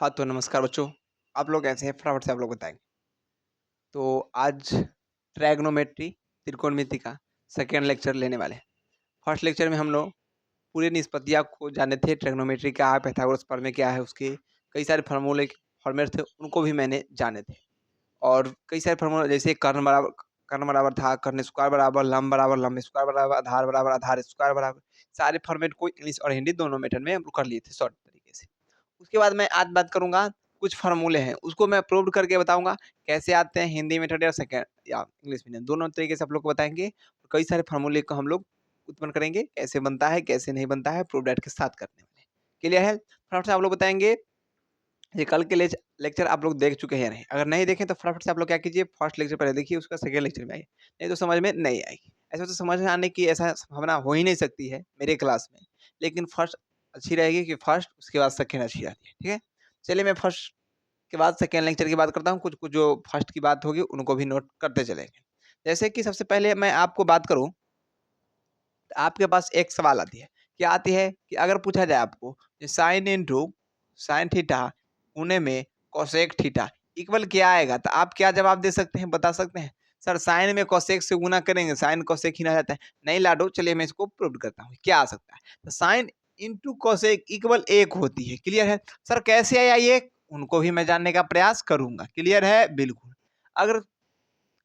हाँ, तो नमस्कार बच्चों। आप लोग कैसे हैं? फटाफट से आप लोग बताएँ। तो आज ट्रायगोनोमेट्री, त्रिकोणमिति का सेकंड लेक्चर लेने वाले हैं। फर्स्ट लेक्चर में हम लोग पूरी निष्पत्तियाँ को जाने थे, ट्रायगोनोमेट्री क्या है, पाइथागोरस प्रमेय क्या है, उसके कई सारे फार्मूले फॉर्मेट थे, उनको भी मैंने जाने थे। और कई सारे फार्मूला जैसे कर्ण बराबर था, कर्ण स्क्वायर बराबर लंब स्क्वायर बराबर आधार स्क्वायर बराबर सारे फॉर्मेट को इंग्लिश और हिंदी दोनों मेथड में हम लोग कर लिए थे शॉर्ट तरीके से। उसके बाद मैं आज बात करूँगा कुछ फ़ॉर्मूले हैं, उसको मैं प्रूव्ड करके बताऊँगा कैसे आते हैं हिंदी मेथड या सेकंड या इंग्लिश मीडियम दोनों तरीके से आप लोग को बताएँगे। कई सारे फ़ॉर्मूले को हम लोग उत्पन्न करेंगे, कैसे बनता है, कैसे नहीं बनता है, प्रूव डेट के साथ करने वाले हैं। क्लियर है? फटाफट से आप लोग बताएँगे ये कल के लेक्चर आप लोग देख चुके हैं या नहीं? अगर नहीं देखे तो फटाफट से आप लोग क्या कीजिए फर्स्ट लेक्चर पहले देखिए उसका सेकंड लेक्चर में आइए, नहीं तो समझ में नहीं आएगी। ऐसे तो समझ में आने की ऐसा संभावना हो ही नहीं सकती है मेरे क्लास में। लेकिन फर्स्ट अच्छी रहेगी कि फर्स्ट उसके बाद सेकंड अच्छी रहती है, ठीक है? चलिए मैं फर्स्ट के बाद सेकंड लेक्चर की बात करता हूँ, कुछ-कुछ जो फर्स्ट की बात होगी उनको भी नोट करते चलेंगे। जैसे कि सबसे पहले मैं आपको बात करूँ, तो आपके पास एक सवाल आती है, क्या आती है कि अगर पूछा जाए आपको साइन इनटू साइन थीटा गुने में कोसेक थीटा इक्वल क्या आएगा? तो आप क्या जवाब दे सकते हैं, बता सकते हैं? सर साइन में कोसेक से गुना करेंगे, साइन कोसेक ही ना जाता है। नहीं लाडो, चलिए मैं इसको प्रूव करता हूँ, क्या आ सकता है? तो साइन इनटू कोसेक इक्वल 1 होती है, क्लियर है? सर कैसे आया ये? उनको भी मैं जानने का प्रयास करूँगा, क्लियर है? बिल्कुल। अगर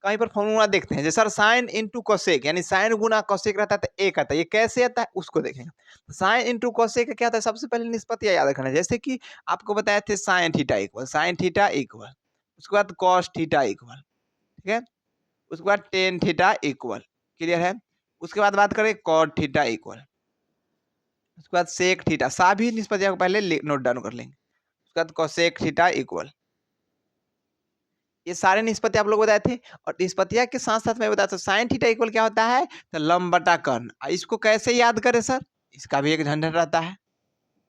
कहीं पर फॉर्मूला देखते हैं जैसे सर साइन इंटू कोसेक यानी साइन गुना कोसेक रहता है तो एक आता है, ये कैसे आता है उसको देखेंगे। साइन इंटू कोसेक क्या होता है, सबसे पहले निष्पत्तियां याद रखना है। जैसे कि आपको बताए थे साइन थीटा इक्वल, उसके बाद कॉस थीटा इक्वल, ठीक है, उसके बाद टेन थीटा इक्वल, क्लियर है। उसके बाद बात करें कॉट थीटा इक्वल, उसके बाद सेक थीटा, सभी निष्पत्तियां को पहले नोट डाउन कर लेंगे। उसके बाद कोसेक थीटा इक्वल, ये सारे निष्पत्ति आप लोग बताए थे। और निष्पत्तियां के साथ साथ मैं बताता हूँ साइन थीटा इक्वल क्या होता है, तो लंब बटा कर्ण। इसको कैसे याद करें सर, इसका भी एक झंझट रहता है।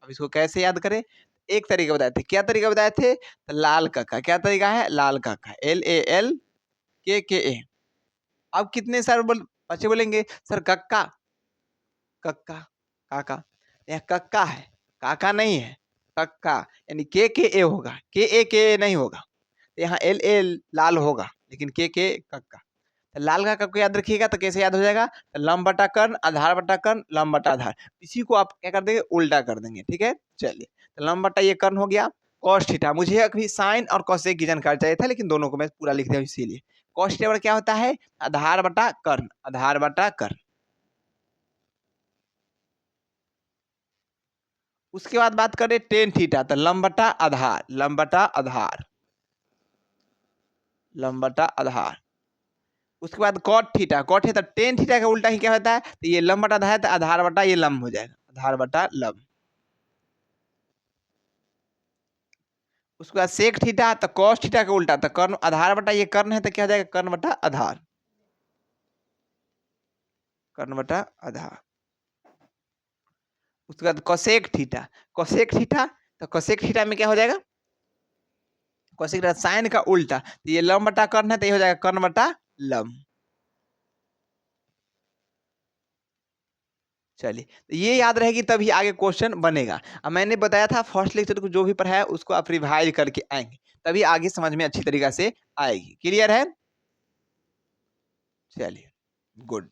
अब इसको कैसे याद करें, एक तरीका बताए थे, क्या तरीका बताए थे, तो लाल कक्का, क्या तरीका है, लाल कक्का, LALKKA। अब कितने सर बच्चे बोलेंगे सर कक्का कक्का काका, यह कक्का है, काका नहीं है, कक्का यानी KKA होगा, KAKA नहीं होगा। तो यहाँ LA लाल होगा लेकिन KK कक्का। तो लाल का कक्का याद रखिएगा तो कैसे याद हो जाएगा, तो लंब बटा कर्ण आधार बटा कर्ण लंब बटा आधार, इसी को आप क्या कर देंगे, उल्टा कर देंगे, ठीक है। चलिए तो लंब बटा ये कर्ण हो गया, कॉस थीटा, मुझे अभी साइन और कोसेक की जानकारी चाहिए था लेकिन दोनों को मैं पूरा लिख दिया इसीलिए। कॉस थीटा क्या होता है, आधार बटा कर्ण, आधार बटा कर्ण। उसके बाद बात करें टेन थीटा, तो लंब बटा आधार, लंब बटा आधार, लंब बटा आधार। उसके बाद कॉट थीटा टेन थीटा का उल्टा ही क्या होता है, तो ये लंब बटा आधार है तो आधार बटा ये लंब हो जाएगा, आधार बटा लंब। उसके बाद सेक थीटा, तो कॉस थीटा का उल्टा, तो कर्ण आधार बटा ये कर्ण है तो क्या हो जाएगा, कर्ण बटा आधार, कर्ण बटा आधार। उसके बाद कोसेक थीटा, कोसेक थीटा, तो कोसेक थीटा में क्या हो जाएगा, कोसेक थीटा साइन का उल्टा, तो ये लंब बटा कर्ण है तो ये हो जाएगा कर्ण बटा लंब। चलिए तो ये याद रहेगी तभी आगे क्वेश्चन बनेगा। अब मैंने बताया था फर्स्ट लेक्चर को जो भी पढ़ा है उसको आप रिवाइज करके आएंगे तभी आगे समझ में अच्छी तरीका से आएगी, क्लियर है। चलिए गुड।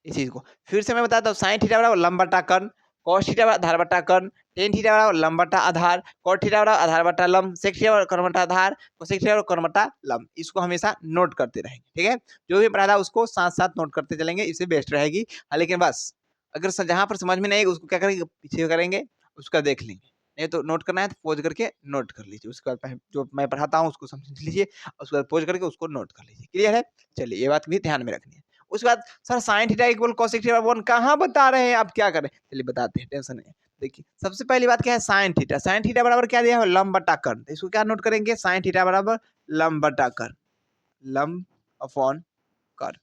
इस चीज को फिर से मैं बताता हूँ, साइन थीटा बराबर लंब बटा कर्ण, कॉस थीटा बराबर आधार बटा कर्ण, टेन थीटा बराबर लंब बटा आधार, कॉट थीटा बराबर आधार बटा लंब, सेक थीटा बराबर कर्ण बटा आधार, कोसेक थीटा बराबर कर्ण बटा लंब। इसको हमेशा नोट करते रहेंगे, ठीक है। जो भी पढ़ा था उसको साथ साथ नोट करते चलेंगे, इससे बेस्ट रहेगी। हाँ, लेकिन बस अगर जहाँ पर समझ में नहीं आएगी उसको क्या करेंगे, पीछे करेंगे, उसका देख लेंगे। नहीं तो नोट करना है तो पोज करके नोट कर लीजिए, उसके बाद जो मैं पढ़ाता हूँ उसको समझ लीजिए, उसके बाद पोज करके उसको नोट कर लीजिए, क्लियर है। चलिए ये बात भी ध्यान में रखनी है। उसके बाद sir sine theta equal cosec theta one कहाँ बता रहे हैं, आप क्या करें, चलिए बताते हैं, टेंशन नहीं है। देखिए सबसे पहली बात क्या है, साइन थीटा बराबर क्या दिया है, लंब बटा कर्ण। तो इसको क्या नोट करेंगे, साइन थीटा बराबर लंब बटा कर्ण, लंब अपॉन कर्ण,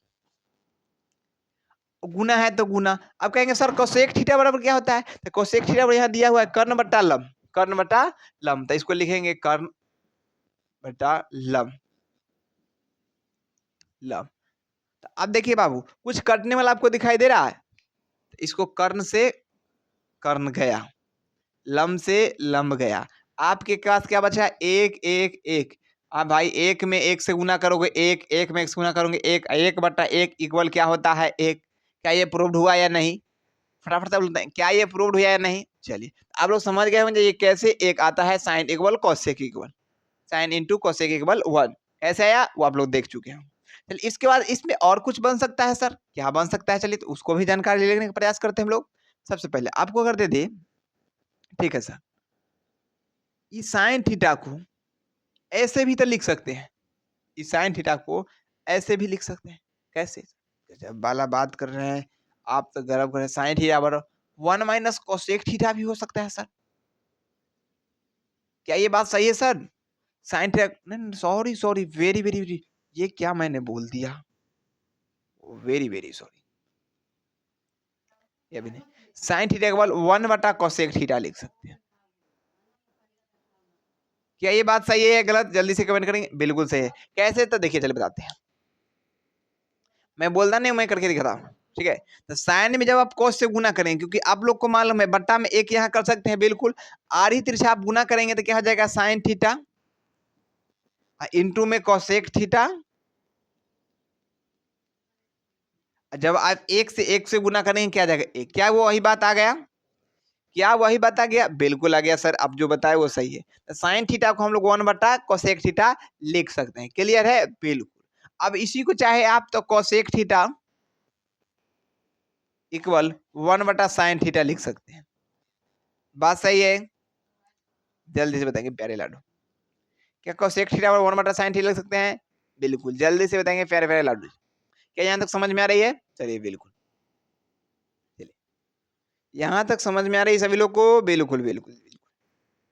गुना है तो गुना। अब कहेंगे सर कोसेक थीटा बराबर क्या होता है, तो कोसेक थीटा बराबर यहाँ दिया हुआ है कर्ण बटा लंब, कर्ण बटा लंब, तो इसको लिखेंगे कर्ण बटा लंब, लंब। तो अब देखिए बाबू कुछ कटने वाला आपको दिखाई दे रहा है, तो इसको कर्ण से कर्ण गया, लंब से लंब गया, आपके पास क्या बचा है? एक एक एक। हाँ भाई, एक में एक से गुना करोगे एक, एक में एक से गुना करोगे एक, एक बटा एक इक्वल क्या होता है? एक। क्या ये प्रूव्ड हुआ या नहीं? फटाफट से बोलते हैं, क्या ये प्रूव्ड हुआ या नहीं? चलिए, आप लोग समझ गए होंगे ये कैसे एक आता है sine equal cosec equal, sine into cosec equal 1 ऐसे आया, वो आप लोग देख चुके हैं। चलिए, इसके बाद इसमें और कुछ बन सकता है सर, क्या बन सकता है? चलिए, तो उसको भी जानकारी लेने का प्रयास करते हैं हम लोग। सबसे पहले आपको अगर दे दे, ठीक है सर, इस साइन थीटा को ऐसे भी तो लिख सकते हैं, इस साइन थीटा को ऐसे भी लिख सकते हैं। कैसे? जब वाला बात कर रहे हैं, आप तो गर्व कर रहे हैं, साइन थीटा बराबर 1 माइनस कोसेक थीटा भी हो सकता है सर। क्या ये बात सही है सर? साइन थीटा नहीं, sorry sorry, very very very, ये क्या मैंने बोल दिया, वेरी वेरी सॉरी। ये भी नहीं, साइन थीटा इक्वल 1 बटा कोसेक थीटा लिख सकते हैं। क्या ये बात सही है या गलत? जल्दी से कमेंट करेंगे। बिल्कुल सही है। कैसे? तो देखिए, चलिए बताते हैं। मैं बोलता नहीं, मैं करके दिखाता हूँ। ठीक है, तो साइन में जब आप कोस से गुना करेंगे, क्योंकि आप लोग को मालूम है बट्टा में एक यहाँ कर सकते हैं, बिल्कुल आधी तिरछा आप गुना करेंगे तो क्या हो जाएगा? साइन थीटा इंटू में कोसेक थीटा। जब आप एक से गुना करेंगे क्या आ जाएगा? एक। क्या वो वही बात आ गया? क्या वही बात आ गया? बिल्कुल आ गया सर, आप जो बताए वो सही है। तो साइन थीटा को हम लोग 1 बटा कोसेक थीटा लिख सकते हैं। क्लियर है? बिल्कुल। अब इसी को चाहे आप तो कोसेक थीटा इक्वल 1 बटा साइन थीटा लिख सकते हैं। बात सही है? जल्दी से बताएंगे प्यारे लाडू, क्या कोसेक थीटा और 1 बटा साइन थीटा लिख सकते हैं? बिल्कुल, जल्दी से बताएंगे प्यारे प्यारे लाडू। क्या यहाँ तक समझ में आ रही है? चलिए बिल्कुल, चलिए यहाँ तक समझ में आ रही है सभी लोग को? बिल्कुल बिल्कुल बिल्कुल।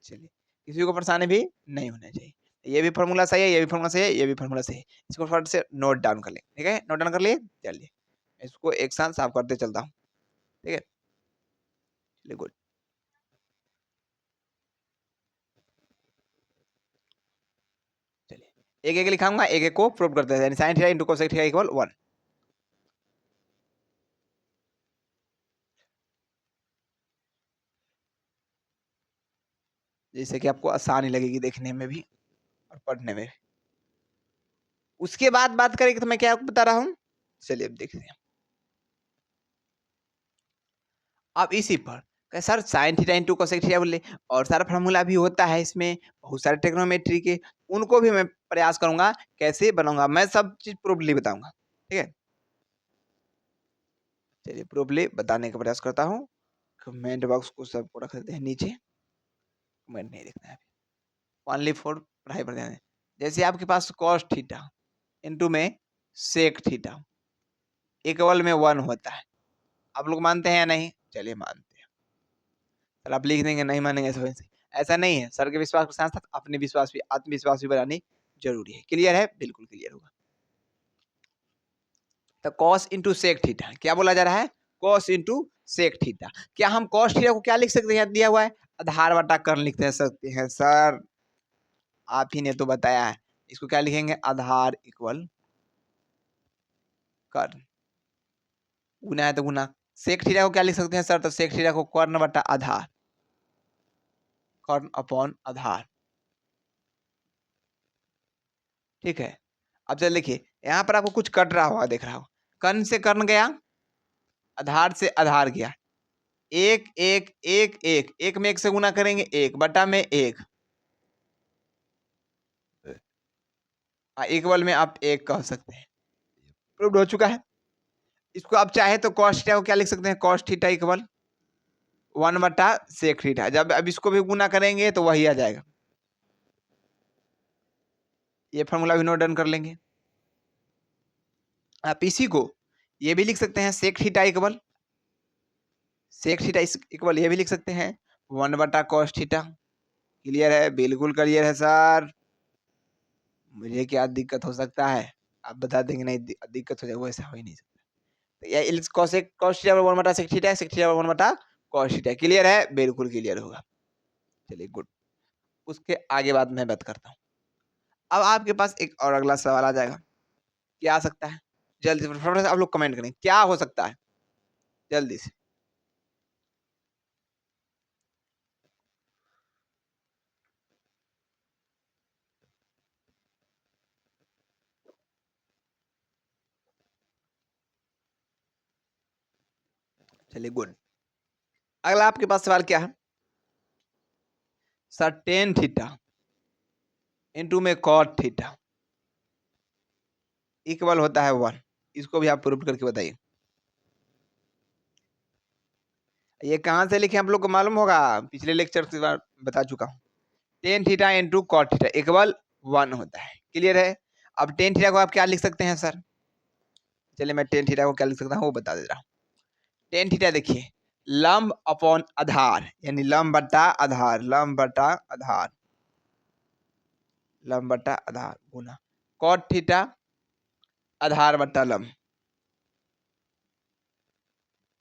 चलिए, किसी को परेशानी भी नहीं होना चाहिए। ये भी फॉर्मूला सही है, ये भी फॉर्मूला सही है, ये भी फॉर्मूला सही है। इसको फट से नोट डाउन कर लें। ठीक है, नोट डाउन कर लिए? चलिए, इसको एक साथ साफ करते चलता हूँ। ठीक है, चलिए गुड। चलिए, एक एक लिखाऊंगा, एक एक को प्रूव करते हैं। Sine theta into cosec theta equal 1। जिससे कि आपको आसानी लगेगी देखने में भी और पढ़ने में भी। उसके बाद बात करेंगे तो मैं क्या आपको बता रहा हूँ, चलिए अब देखते हैं। अब इसी पर sir sine theta into cosec theta बोले, और सारा फार्मूला भी होता है इसमें, बहुत सारे ट्रिग्नोमेट्री के, उनको भी मैं प्रयास करूंगा कैसे बनाऊंगा, मैं सब चीज प्रूफली बताऊंगा। ठीक है, चलिए प्रूफली बताने का प्रयास करता हूँ। कमेंट बॉक्स को सबको रख देते हैं नीचे, कमेंट नहीं देखना है ओनली फॉर पढ़ाई पर ध्यान दें। जैसे आपके पास कॉस थीटा इंटू में सेक थीटा इक्वल में 1 होता है, आप लोग मानते हैं या नहीं? चलिए मानते हैं। सर आप लिख देंगे नहीं मानेंगे ऐसा वैसे, ऐसा नहीं है सर के विश्वास के साथ साथ अपने विश्वास भी, आत्मविश्वास भी बनानी जरूरी है। क्लियर है? बिल्कुल क्लियर होगा। तो कॉस इंटू सेक थीटा क्या बोला जा रहा है? Cos into sec theta. क्या हम कॉस थीटा को क्या लिख सकते हैं? दिया हुआ है आधार बटा कर्ण लिख सकते हैं सर, आप ही ने तो बताया है। इसको क्या लिखेंगे? आधार इक्वल कर्ण, गुना है तो गुना। सेक थीटा को क्या लिख सकते हैं सर? तो सेक थीटा को कर्ण बटा आधार, कर्ण अपॉन आधार। ठीक है, अब चल देखिए, यहाँ पर आपको कुछ कट रहा होगा, देख रहा हो, कर्ण से कर्ण गया, आधार से आधार गया, एक एक एक एक, एक में एक से गुना करेंगे एक बटा में एक, इक्वल में आप एक कह सकते हैं। प्रूव्ड हो चुका है। इसको आप चाहे तो कॉस थीटा को क्या लिख सकते हैं? कॉस थीटा इक्वल 1 बटा सेक थीटा। जब अब इसको भी गुना करेंगे तो वही आ जाएगा। ये फॉर्मूला भी नोट डाउन कर लेंगे। आप इसी को ये भी लिख सकते हैं, sec theta equal, sec theta equal ये भी लिख सकते हैं 1 बटा कॉस थीटा। क्लियर है? बिल्कुल क्लियर है सर। मुझे क्या दिक्कत हो सकता है? आप बता देंगे नहीं दिक्कत हो जाएगा, वैसा हो ही नहीं सकता। तो ये कोसेक कॉस थीटा 1 बटा सेक थीटा, सेक थीटा 1 बटा कॉस थीटा। क्लियर है? बिल्कुल क्लियर होगा। चलिए गुड। उसके आगे बात मैं बात करता हूँ। अब आपके पास एक और अगला सवाल आ जाएगा, क्या आ सकता है? जल्दी से फटाफट से आप लोग कमेंट करें, क्या हो सकता है? जल्दी से। चलिए गुड। अगला आपके पास सवाल क्या है? सर टेन थीटा इंटू में कॉट थीटा इक्वल होता है 1। इसको भी आप प्रूव करके बताइए। ये कहाँ से लिखे आप लोग को मालूम होगा, पिछले लेक्चर से बता चुका हूँ। Tan theta into cot theta equal 1 होता है। क्लियर है? अब टेन थीटा को आप क्या लिख सकते हैं सर? चलिए मैं टेन थीटा को क्या लिख सकता हूँ वो बता दे रहा हूँ। टेन थीटा देखिए, लंब अपॉन आधार, यानी लंब बटा आधार, लंब बटा आधार, लंब बटा आधार गुना कॉट थीटा आधार बटा लंब,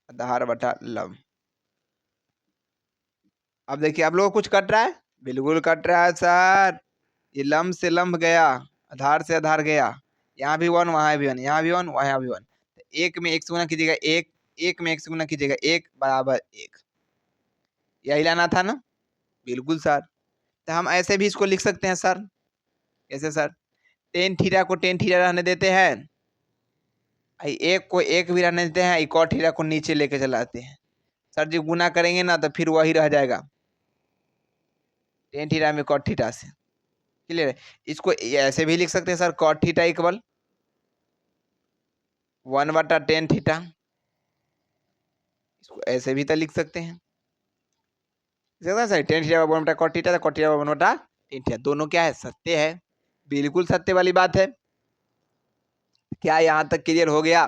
आधार बटा लंब। अब देखिए आप लोगों को कुछ कट रहा है? बिल्कुल कट रहा है सर। ये लंब से लंब गया, आधार से आधार गया, यहाँ भी 1 वहां भी 1, यहाँ भी 1 वहां भी 1। तो एक में एक से गुना कीजिएगा एक, एक में एक से गुना कीजिएगा एक बराबर एक। यही लाना था ना? बिल्कुल सर। तो हम ऐसे भी इसको लिख सकते हैं सर। कैसे सर? टेन थीटा को टेन थीटा रहने देते हैं, एक को एक भी रहने देते हैं, कॉट थीटा को नीचे लेके चलाते हैं। सर जी गुना करेंगे ना तो फिर वही रह जाएगा, टेन थीटा में कॉट थीटा से। क्लियर है? इसको ऐसे भी लिख सकते हैं सर, कॉट थीटा इक्वल 1 बटा टेन थीटा। इसको ऐसे भी तो लिख सकते हैं सर, टेन थीटा 1 बटा कॉट थीटा, कॉट थीटा 1 बटा टेन थीटा, दोनों क्या है? सत्य है। बिल्कुल सत्य वाली बात है। क्या यहाँ तक क्लियर हो गया?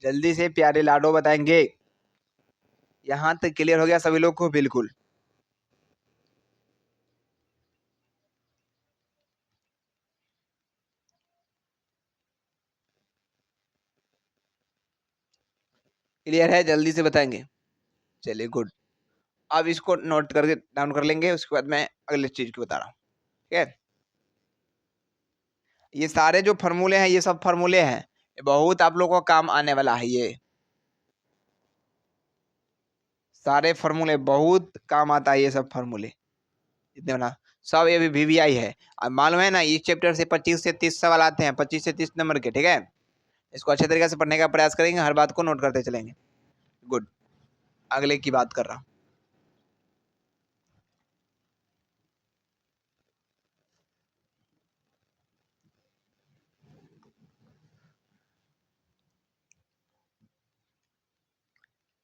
जल्दी से प्यारे लाडो बताएंगे। यहाँ तक क्लियर हो गया सभी लोग को? बिल्कुल। क्लियर है? जल्दी से बताएंगे। चलिए गुड। अब इसको नोट करके डाउन कर लेंगे, उसके बाद मैं अगले चीज की बता रहा हूँ। ठीक है? ये सारे जो फॉर्मूले हैं ये सब फॉर्मूले हैं, ये बहुत आप लोगों को काम आने वाला है। ये सारे फॉर्मूले बहुत काम आता है, ये सब फॉर्मूले जितने बना सब ये भी वीवीआई है। अब मालूम है ना, इस चैप्टर से 25 से 30 सवाल आते हैं, 25 से 30 नंबर के। ठीक है? इसको अच्छे तरीके से पढ़ने का प्रयास करेंगे, हर बात को नोट करते चलेंगे। गुड। अगले की बात कर रहा हूँ।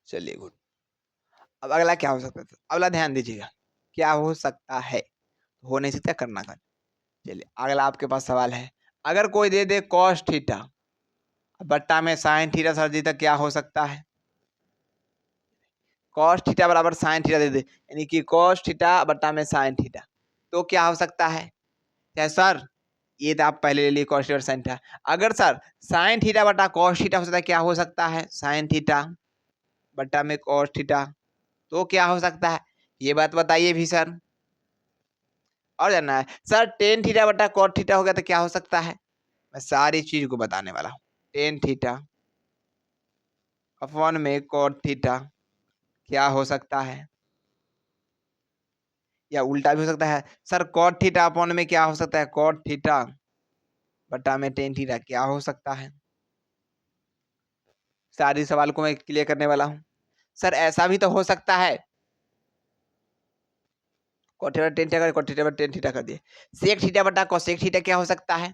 चलिए गुड। अब अगला क्या हो सकता है? अगला ध्यान दीजिएगा, क्या हो सकता है, हो नहीं सकता, करना कर। चलिए अगला आपके पास सवाल है, अगर कोई दे दे कॉस थीटा बट्टा में साइन थीटा, सर जी तक क्या हो सकता है? कॉस थीटा बराबर साइन थीटा दे दे, यानी कि कॉस थीटा बट्टा में साइन थीटा, तो क्या हो सकता है? क्या सर? ये तो आप पहले ले लिए कॉस थीटा साइन थीटा। अगर सर साइन थीटा बट्टा कॉस थीटा हो सकता है, क्या हो सकता है? साइन थीटा बट्टा में कॉस थीटा, तो क्या हो सकता है? ये बात बताइए भी सर। और जानना है सर, टेन थीटा बटा कॉट थीटा हो गया तो क्या हो सकता है? मैं सारी चीज को बताने वाला हूँ। टेन थीटा अपॉन में कॉट थीटा क्या हो सकता है? या उल्टा भी हो सकता है सर, कॉट थीटा अपॉन में क्या हो सकता है? कॉट थीटा बटा में टेन थीटा क्या हो सकता है? सारी सवाल को मैं क्लियर करने वाला हूँ। सर ऐसा भी तो हो सकता है, कॉट थीटा टेन थीटा कर, कॉट थीटा बटा टेन थीटा कर दिए, सेक थीटा बटा कोसेक थीटा क्या हो सकता है?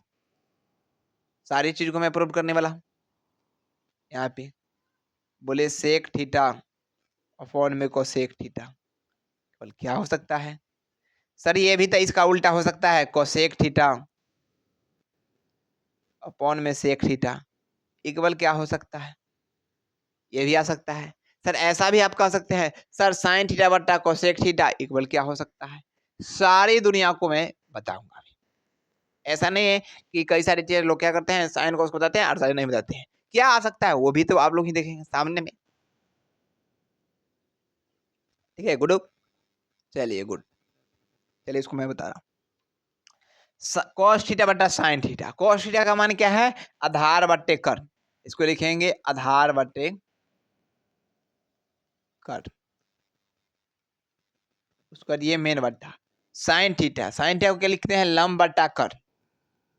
सारी चीज को मैं प्रूव करने वाला हूँ। यहाँ पे बोले सेक थीटा अपॉन में कोसेक थीटा क्या हो सकता है? सर ये भी तो इसका उल्टा हो सकता है, कोसेक थीटा अपॉन में सेक थीटा इक्वल क्या हो सकता है? ये भी आ सकता है। सर ऐसा भी आप कह सकते हैं, सर साइन थीटा बट्टा कोसेक थीटा इक्वल क्या हो सकता है? सारी दुनिया को मैं बताऊंगा। ऐसा नहीं है कि कई सारी चीजें लोग क्या करते हैं, साइन को उसको बताते हैं और साइन नहीं बताते हैं। क्या आ सकता है वो भी तो आप लोग ही देखेंगे सामने में। ठीक है गुड। चलिए गुड। चलिए इसको मैं बता रहा हूँ। कॉस थीटा बट्टा साइन थीटा, कॉस थीटा का मान क्या है? आधार बट्टे कर। इसको लिखेंगे आधार बट्टे कर, उसका ये मेन बट्टा। साइन थीटा, साइन थीटा को क्या लिखते हैं? लंब बट्टा कर,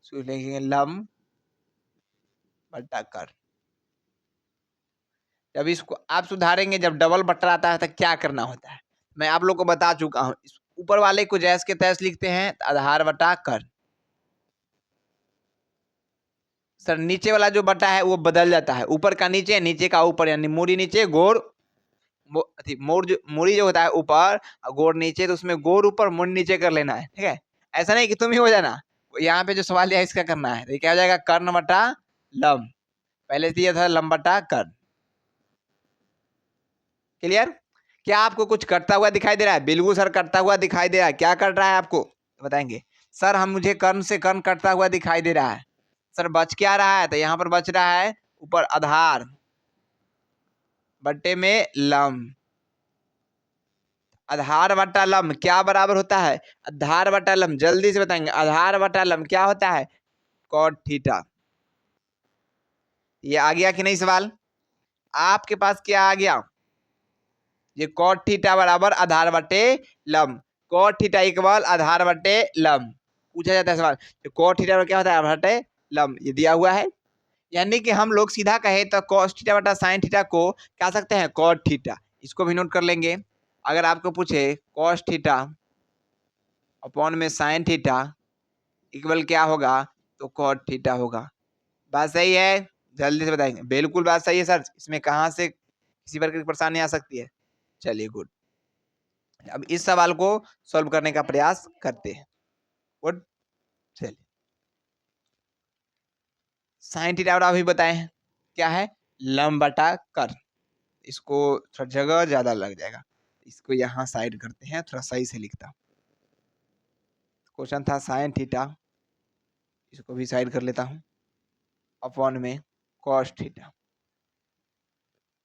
इसको लिखेंगे लंब बट्टा कर। जब इसको आप सुधारेंगे, जब डबल बट्टा आता है तो क्या करना होता है, मैं आप लोग को बता चुका हूँ। ऊपर वाले को जैस के तैस लिखते हैं, आधार बटा कर। सर नीचे वाला जो बटा है वो बदल जाता है, ऊपर का नीचे, नीचे का ऊपर, यानी मूरी नीचे गोर मूरी जो होता है ऊपर और गोर नीचे, तो उसमें गोर ऊपर मूरी नीचे कर लेना है, ठीक है। ऐसा नहीं कि तुम ही हो जाना, यहाँ पे जो सवाल है इसका करना है। तो क्या हो जाएगा, कर्ण बटा लंब। पहले दिया था लंब बटा कर्ण। क्लियर? क्या आपको कुछ कटता हुआ दिखाई दे रहा है? बिल्कुल सर कटता हुआ दिखाई दे रहा है। क्या कट रहा है आपको बताएंगे? सर हम मुझे कर्ण से कर्ण कटता हुआ दिखाई दे रहा है। सर बच क्या रहा है? तो यहाँ पर बच रहा है ऊपर आधार बट्टे में लंब। आधार बटा लंब क्या बराबर होता है? आधार बटा लंब, जल्दी से बताएंगे। आधार बटा लंब क्या होता है? Cot theta. ये आ गया कि नहीं सवाल? आपके पास क्या आ गया? ये कॉट थीटा बराबर आधार बटे लंब। कॉट थीटा इक्वल आधार बटे लंब पूछा जाता है सवाल। तो कॉट थीटा क्या होता है? आधार बटे लंब, ये दिया हुआ है। यानी कि हम लोग सीधा कहे तो कॉस थीटा बटा साइन थीटा को क्या सकते हैं? Cot theta. इसको भी नोट कर लेंगे। अगर आपको पूछे कॉस थीटा अपॉन में साइन थीटा इक्वल क्या होगा, तो कॉट थीटा होगा। बात सही है? जल्दी से बताएंगे। बिल्कुल बात सही है सर, इसमें कहाँ से किसी प्रकार की परेशानी आ सकती है? चलिए गुड। अब इस सवाल को सॉल्व करने का प्रयास करते हैं। गुड। चलिए साइन थीटा अभी बताएं क्या है? लंब बटा कर्ण। इसको थोड़ा जगह ज्यादा लग जाएगा, इसको यहाँ साइड करते हैं, थोड़ा सही से लिखता हूँ। क्वेश्चन था साइन थीटा, इसको भी साइड कर लेता हूँ, अपॉन में कॉस थीटा।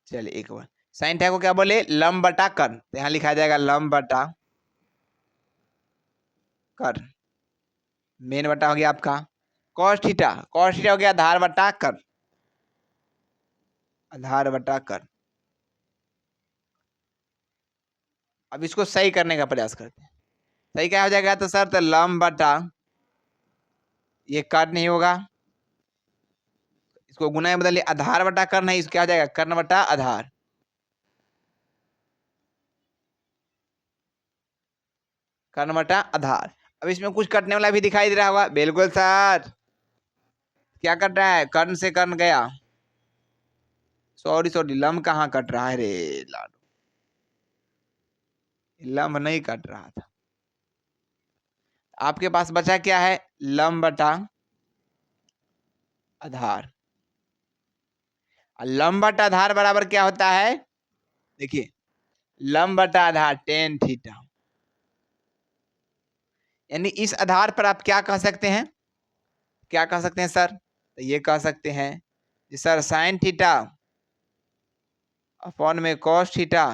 चलिए एक बार साइन थीटा को क्या बोले? लंब बटा कर्ण। तो यहाँ लिखा जाएगा लंब बटा कर्ण। मेन बटा हो गया आपका कॉस थीटा। कॉस थीटा हो गया आधार बटा कर्ण। आधार बटा कर्ण। अब इसको सही करने का प्रयास करते हैं। सही क्या हो जाएगा? तो सर तो लंब बटा ये कर्ण नहीं होगा, इसको गुना में बदलिए, आधार बटा कर्ण है, इसको क्या हो जाएगा? कर्ण बटा आधार। कर्ण बटा आधार। अब इसमें कुछ कटने वाला भी दिखाई दे रहा होगा। बिल्कुल सर, क्या कट रहा है? कर्ण से कर्ण गया। सॉरी सॉरी, लंब कहाँ कट रहा है रे लाडू? लंब नहीं कट रहा था। आपके पास बचा क्या है? लंब बटा आधार। लंब बटा आधार बराबर क्या होता है? देखिए लंब बटा आधार टेन थीटा। यानी इस आधार पर आप क्या कह सकते हैं? क्या कह सकते हैं सर? तो ये कह सकते हैं कि सर साइन थीटा अपॉन में cos theta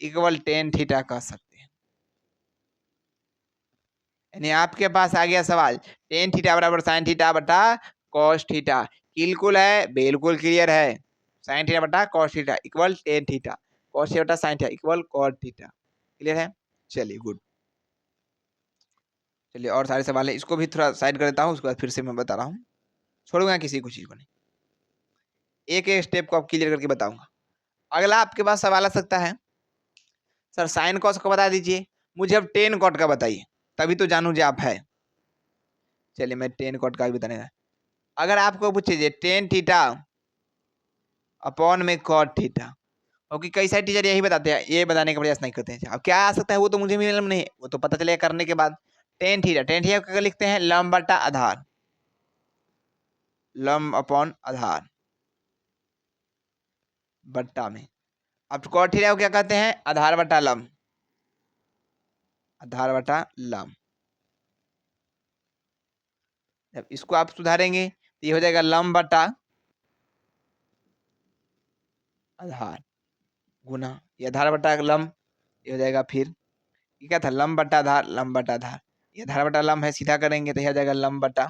equal tan theta कह सकते हैं। यानी आपके पास आ गया सवाल टेन थीटा बराबर साइन थीटा बटा कॉस थीटा। बिल्कुल है, बिल्कुल क्लियर है। साइन थीटा बटा cos theta equal tan theta, cos theta बटा sine theta equal cot theta. Clear है? चलिए गुड। चलिए और सारे सवाल है, इसको भी थोड़ा साइड कर देता हूँ, उसके बाद फिर से मैं बता रहा हूँ, छोड़ूंगा किसी को चीज को नहीं। एक एक स्टेप को आप क्लियर करके बताऊंगा। अगला आपके पास सवाल आ सकता है, सर साइन कॉस को बता दीजिए, मुझे अब टेन कॉट का बताइए, तभी तो जानू जो आप है। चलिए मैं टेन कॉट का भी बताने का। अगर आपको पूछिए टेन थीटा अपॉन में कॉट थीटा, क्योंकि कई सारे टीचर यही बताते हैं, ये बताने का प्रयास नहीं करते हैं। अब क्या आ सकता है वो तो मुझे भी मालूम नहीं, वो तो पता चलेगा करने के बाद। टेन थीटा, टेन थीटा क्या लिखते हैं? लंब बटा आधार। लंब अपॉन आधार बट्टा में। अब कॉट थीटा को क्या कहते हैं? आधार बटा लंब। आधार बटा लंब। जब इसको आप सुधारेंगे तो ये हो जाएगा लंब बटा आधार गुना ये आधार बटा लंब, ये हो जाएगा फिर ये क्या था? लंब बटा आधार, लंब बटा आधार। ये आधार बटा लंब है, सीधा करेंगे तो ये हो जाएगा लंब बटा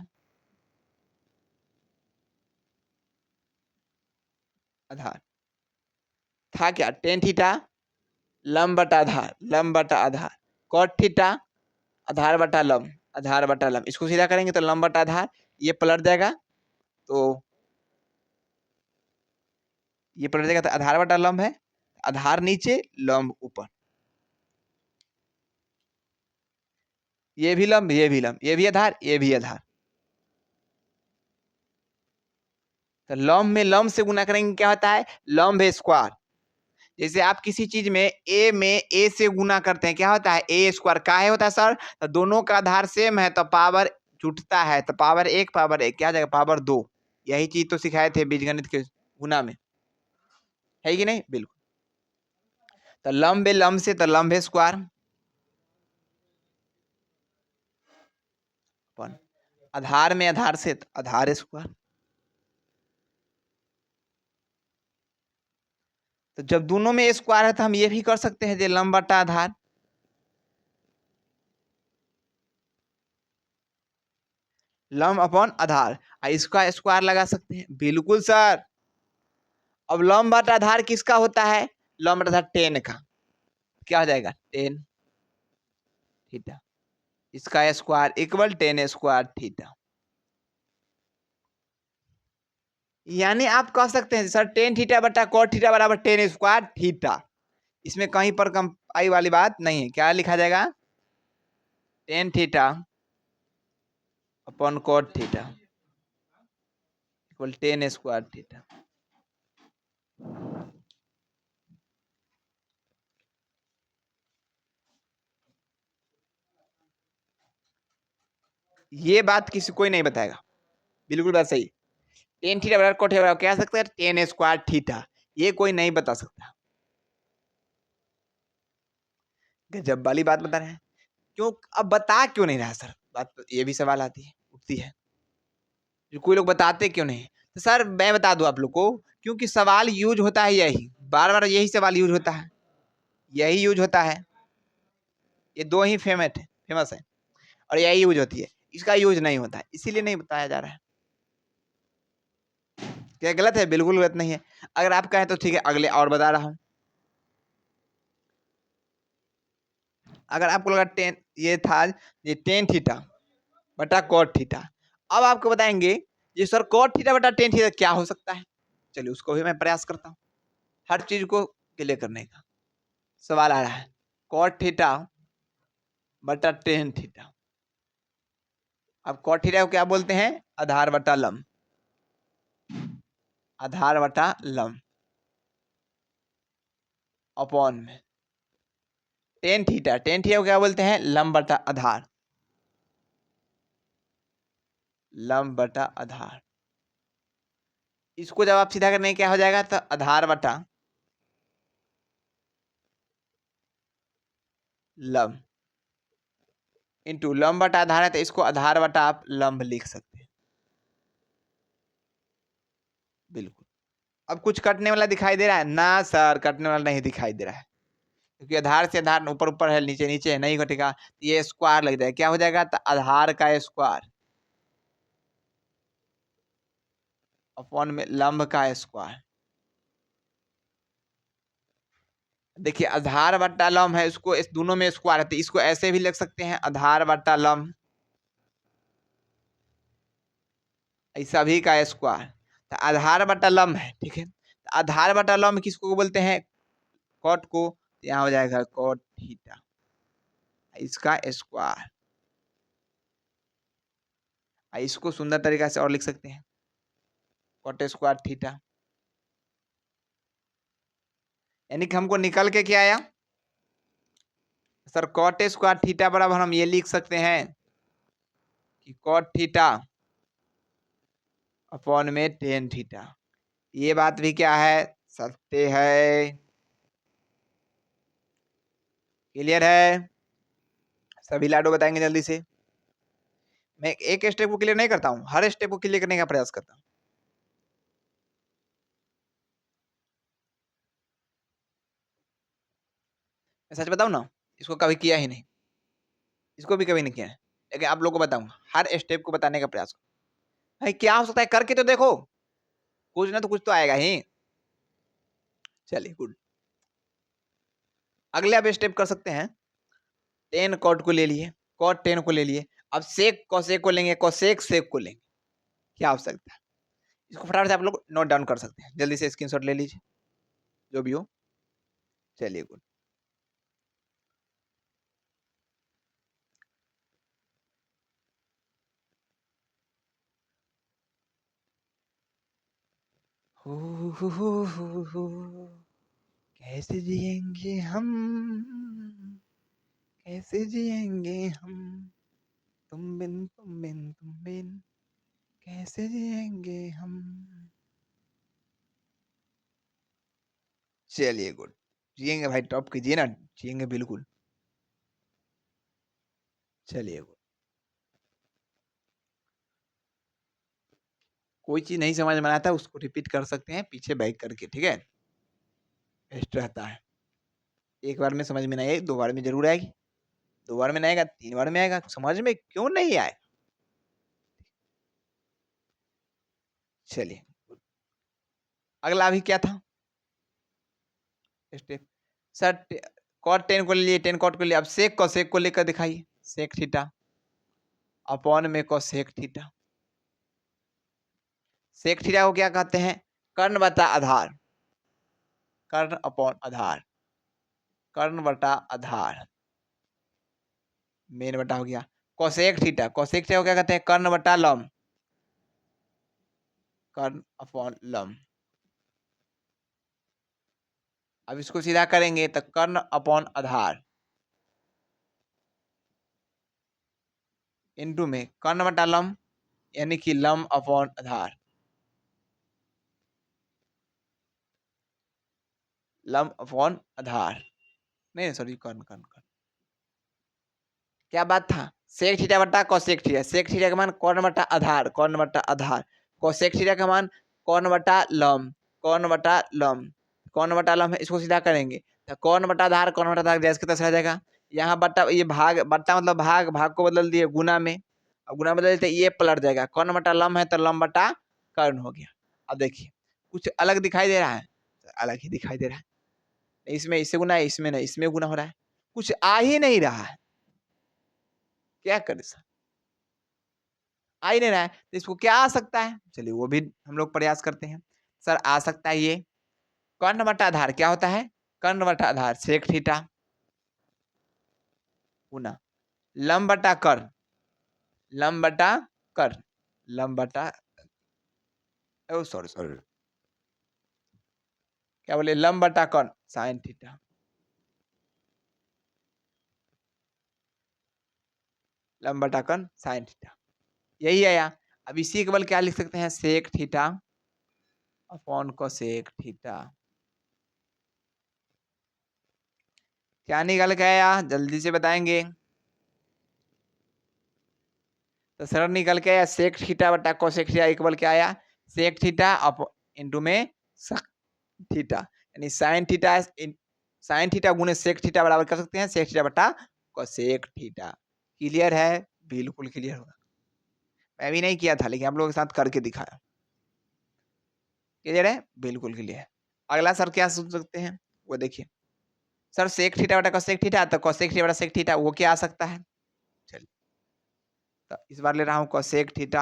आधार। था क्या? टेन थीटा लंब बटा आधार, लंब बटा आधार, कॉट थीटा आधार बटा लंब, आधार बटा लंब। इसको सीधा करेंगे तो लंब बटा आधार, ये पलट जाएगा तो ये पलट जाएगा तो आधार बटा लंब है, आधार नीचे लंब ऊपर, ये भी लंब ये भी लंब, ये भी आधार ये भी आधार। तो लंब में लंब से गुना करेंगे क्या होता है, लंब स्क्वायर। जैसे आप किसी चीज में ए से गुना करते हैं क्या होता है, ए स्क्वायर। काहे होता है सर, तो दोनों का आधार सेम है तो पावर जुटता है, तो पावर 1 पावर 1 क्या आ जाएगा, पावर 2। यही चीज तो सिखाए थे बीजगणित के गुना में, है कि नहीं, बिल्कुल। तो लंब लंब से तो लंब स्क्वायर, आधार में आधार से तो आधार स्क्वायर। तो जब दोनों में स्क्वायर है तो हम ये भी कर सकते हैं, जो लंब बटा आधार, लंब अपॉन आधार, इसका स्क्वायर लगा सकते हैं, बिल्कुल सर। अब लंब बटा आधार किसका होता है, लंब बटा आधार 10 का, क्या हो जाएगा 10 थीटा, इसका स्क्वायर इक्वल 10 स्क्वायर थीटा। यानी आप कह सकते हैं सर 10 थीटा बटा कॉट थीटा बराबर 10 स्क्वायर थीटा। इसमें कहीं पर कम आई वाली बात नहीं है, क्या लिखा जाएगा 10 theta upon cot theta equal 10 square theta. ये बात किसी कोई नहीं बताएगा, बिल्कुल बात सही। 10 थीटा बराबर कॉट थीटा बराबर क्या सकते हैं 10 स्क्वायर थीटा, ये कोई नहीं बता सकता। गजब वाली बात बता रहे हैं, क्यों अब बता क्यों नहीं रहा सर, बात तो ये भी सवाल आती है उठती है, जो कोई लोग बताते क्यों नहीं। तो सर मैं बता दूं आप लोग को, क्योंकि सवाल यूज होता है यही, बार बार यही सवाल यूज होता है, यही यूज होता है, ये दो ही फेमस है और यही यूज होती है, इसका यूज नहीं होता है, इसीलिए नहीं बताया जा रहा है। क्या गलत है, बिल्कुल गलत नहीं है। अगर आप कहें तो ठीक है, अगले और बता रहा हूं। अगर आपको लगा 10 ये था, ये 10 थीटा बटा कॉट थीटा, अब आपको बताएंगे ये सर कॉट थीटा बटा 10 थीटा क्या हो सकता है। चलिए उसको भी मैं प्रयास करता हूँ, हर चीज को क्लियर करने का। सवाल आ रहा है कॉट थीटा बटा 10 थीटा, अब कॉट थीटा को क्या बोलते हैं, आधार बटा लंब, आधार बटा लंब अपॉन में 10 थीटा, 10 थीटा को क्या बोलते हैं, लंब बटा आधार, लंब बटा आधार। इसको जब आप सीधा करने क्या हो जाएगा, तो आधार बटा लंब इंटू लंब बटा आधार है, तो इसको आधार बटा आप लंब लिख सकते हैं, बिल्कुल। अब कुछ कटने वाला दिखाई दे रहा है ना सर, कटने वाला नहीं दिखाई दे रहा है, क्योंकि आधार से आधार ऊपर ऊपर है, नीचे नीचे है, नहीं घटेगा, ये स्क्वायर लग जाएगा, क्या हो जाएगा, तो आधार का स्क्वायर अपॉन में लंब का स्क्वायर। देखिए आधार बटा लंब है, इसको इस दोनों में स्क्वायर है, तो इसको ऐसे भी लिख सकते हैं आधार बटा लंब ऐसा भी का स्क्वायर। तो आधार बटा लंब है, ठीक है, तो आधार बटा लंब किसको बोलते हैं, कॉट को, तो यहाँ हो जाएगा कॉट थीटा इसका स्क्वायर। इसको सुंदर तरीका से और लिख सकते हैं कॉट स्क्वायर थीटा, यानी कि हमको निकल के क्या आया सर, कॉट स्क्वायर थीटा बराबर हम ये लिख सकते हैं कि कॉट थीटा अपॉन में 10 थीटा। ये बात भी क्या है, सत्य है, क्लियर है, सभी लाडो बताएंगे जल्दी से। मैं एक स्टेप को क्लियर नहीं करता हूँ, हर स्टेप को क्लियर करने का प्रयास करता हूँ। मैं सच बताऊं ना, इसको कभी किया ही नहीं, इसको भी कभी नहीं किया है, लेकिन आप लोग को बताऊंगा, हर स्टेप को बताने का प्रयास करूं। भाई क्या हो सकता है, करके तो देखो, कुछ ना तो कुछ तो आएगा ही। चलिए गुड, अगले आप स्टेप कर सकते हैं, 10 कॉट को ले लिए, कॉट 10 को ले लिए, अब सेक कोसेक को लेंगे, कोसेक सेक को लेंगे, क्या हो सकता है, इसको फटाफट से आप लोग नोट डाउन कर सकते हैं, जल्दी से स्क्रीनशॉट ले लीजिए, जो भी हो। चलिए गुड। हो, कैसे जिएंगे हम, कैसे जिएंगे हम, तुम बिन कैसे जिएंगे हम। चलिए गुड। जिएंगे भाई, टॉप कीजिए ना, जिएंगे बिल्कुल। चलिए गुड। कोई चीज नहीं समझ में आता उसको रिपीट कर सकते हैं पीछे बैक करके, ठीक है, बेस्ट रहता है। एक बार में समझ में नहीं आई, 2 बार में जरूर आएगी, 2 बार में नहीं आएगा 3 बार में आएगा, समझ में क्यों नहीं आए। चलिए अगला अभी क्या था स्टेप, सर कॉट 10 को ले लिए, 10 कॉट को लिए, अब सेक को लेकर दिखाइए, सेक थीटा अपॉन में कोसेक थीटा। सेक थीटा को क्या कहते हैं, कर्ण बटा आधार, कर्ण अपॉन आधार, कर्ण बटा आधार, मेन बटा हो गया। कोसेक थीटा को क्या कहते हैं, कर्ण बटा लंब, कर्ण अपॉन लंब। अब इसको सीधा करेंगे तो कर्ण अपॉन आधार इनटू में कर्ण बटा लंब, यानी कि लंब अपॉन आधार, लंब अपॉन आधार, नहीं सॉरी कर्ण कर्ण कर्ण, क्या बात था, सेक थीटा बटा कोसेक थीटा, सेक थीटा का मान कर्ण बटा आधार, कर्ण बटा आधार, कोसेक थीटा का मान कर्ण बटा लंब, कर्ण बटा लंब, कर्ण बटा लंब है, इसको सीधा करेंगे तो कर्ण बटा आधार, कर्ण बटा आधार जैसे तैसे रह जाएगा। यहाँ बट्टा, ये भाग बट्टा मतलब भाग, भाग को बदल दिए गुना में, अब गुना बदल देते ये पलट जाएगा, कर्ण बटा लंब है तो लंब बटा कर्ण हो गया। अब देखिए कुछ अलग दिखाई दे रहा है, अलग ही दिखाई दे रहा है, इसमें इससे गुना है, इसमें नहीं, इसमें गुना हो रहा है, कुछ आ ही नहीं रहा है, क्या करें सर, आ ही नहीं रहा है, तो इसको क्या आ सकता है, चलिए वो भी हम लोग प्रयास करते हैं। सर आ सकता है ये कर्ण बटा आधार, क्या होता है, कर्ण बटा आधार सेक थीटा गुना लंब बटा कर्ण, लंब बटा कर्ण, लंब बटा, ओ सॉरी सॉरी, क्या बोले, लंब बटा कर्ण साइन थीटा, लंब बटा कर्ण साइन थीटा, यही आया। अब इसी के बल क्या लिख सकते हैं, sec theta upon cosec theta. क्या निकल के आया, जल्दी से बताएंगे, तो सरल निकल के आया सेक थीटा बटा कोसेक थीटा इक्वल क्या आया, सेक थीटा अप इंटू में सक थीटा, यानी साइन थीटा, साइन थीटा गुने सेक थीटा बराबर कर सकते हैं सेक थीटा बटा कोसेक थीटा। क्लियर है, बिल्कुल क्लियर होगा, मैं भी नहीं किया था लेकिन आप लोगों के साथ करके दिखाया। क्लियर है, बिल्कुल क्लियर। अगला सर क्या सोच सकते हैं, वो देखिए, सर सेक थीटा बटा कोसेक थीटा, तो कोसेक थीटा बटा सेक थीटा वो क्या आ सकता है, चलिए तो इस बार ले रहा हूँ कोसेक थीटा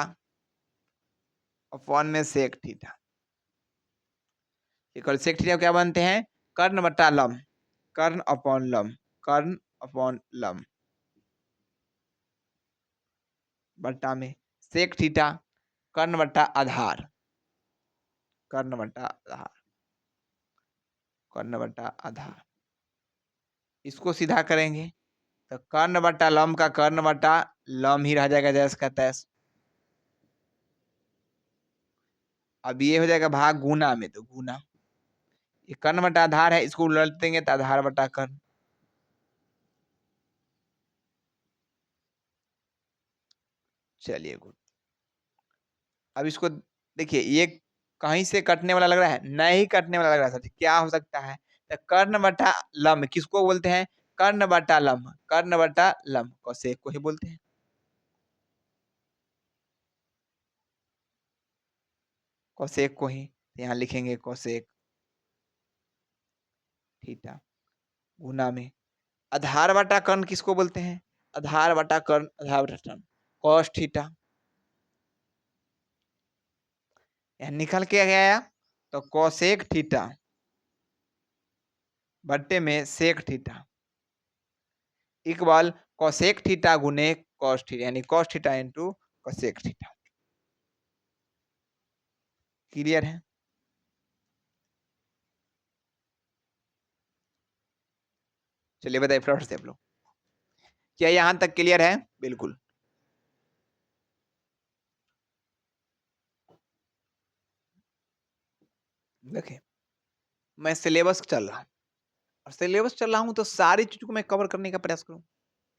अपॉन में सेक थीटा, सेक थीटा क्या बनते हैं, कर्ण बटा लंब, कर्ण अपॉन लंब, कर्ण अपॉन लंब बट्टा में सेक थीटा कर्ण बट्टा आधार, कर्ण बट्टा आधार, कर्ण बट्टा आधार, इसको सीधा करेंगे तो कर्ण बट्टा लंब का कर्ण बट्टा लंब ही रह जाएगा जैसे का तैस। अब ये हो जाएगा भाग गुना में, तो गुना, ये कर्ण बट्टा आधार है, इसको उलट देंगे तो आधार बट्टा कर्ण। चलिए गुड। अब इसको देखिए, ये कहीं से कटने वाला लग रहा है, नहीं कटने वाला लग रहा है, क्या हो सकता है, तो कर्ण बटा लंब किसको बोलते हैं, कर्ण बटा लंब, कर्ण बटा लंब कोसेक को ही बोलते हैं, कोसेक को ही, यहाँ लिखेंगे कोसेक थीटा गुना में आधार बटा कर्ण किसको बोलते हैं, आधार बटा कर्ण, आधार बटा कर्ण कॉस थीटा, यह निकल के क्या आया, तो कोसेक थीटा बट्टे में sec theta equal cosec theta गुने कॉस थीटा, यानी cos theta into cosec theta. Clear है? चलिए बताइए फटाफट से आप लोग, क्या यहां तक क्लियर है? बिल्कुल। देखिए मैं सिलेबस चल रहा हूँ, और सिलेबस चल रहा हूँ तो सारी चीज को मैं कवर करने का प्रयास करूँ,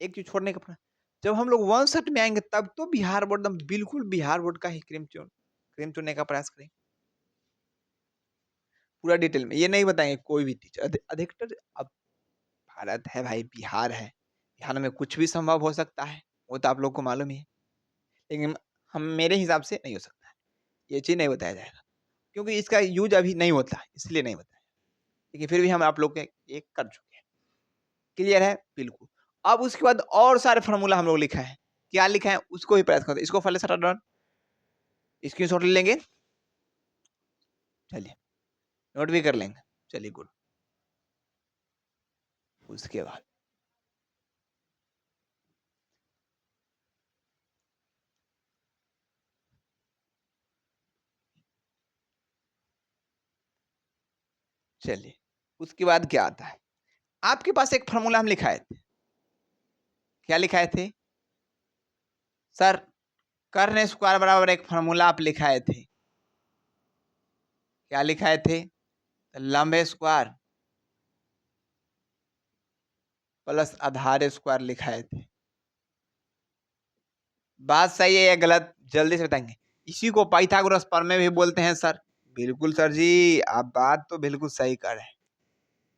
एक चीज छोड़ने का प्रयास। जब हम लोग वन सेट में आएंगे तब तो बिहार बोर्ड, एकदम बिल्कुल बिहार बोर्ड का ही क्रीम चुनने का प्रयास करें पूरा डिटेल में। ये नहीं बताएंगे कोई भी टीचर, अधिकतर अब भारत है भाई, बिहार है, बिहार में कुछ भी संभव हो सकता है, वो तो आप लोग को मालूम ही है। लेकिन हम मेरे हिसाब से नहीं हो सकता है, ये चीज नहीं बताया जाएगा, क्योंकि इसका यूज अभी नहीं होता है, इसलिए नहीं बताया। लेकिन फिर भी हम आप लोग के एक कर चुके हैं। क्लियर है? बिल्कुल। अब उसके बाद और सारे फॉर्मूला हम लोग लिखा है, क्या लिखा है उसको ही प्रयास करते हैं। इसको पहले सारा स्क्रीनशॉट ले लेंगे, चलिए नोट भी कर लेंगे, चलिए गुड। उसके बाद चलिए उसके बाद क्या आता है, आपके पास एक फॉर्मूला हम लिखाए थे, क्या लिखाए थे सर? कर्ण स्क्वायर बराबर एक फॉर्मूला आप लिखाए थे, क्या लिखाए थे? लंब स्क्वायर प्लस आधार स्क्वायर लिखाए थे। बात सही है या गलत, जल्दी से बताएंगे। इसी को पाइथागोरस प्रमेय भी बोलते हैं सर। बिल्कुल सर जी, आप बात तो बिल्कुल सही कर रहे हैं,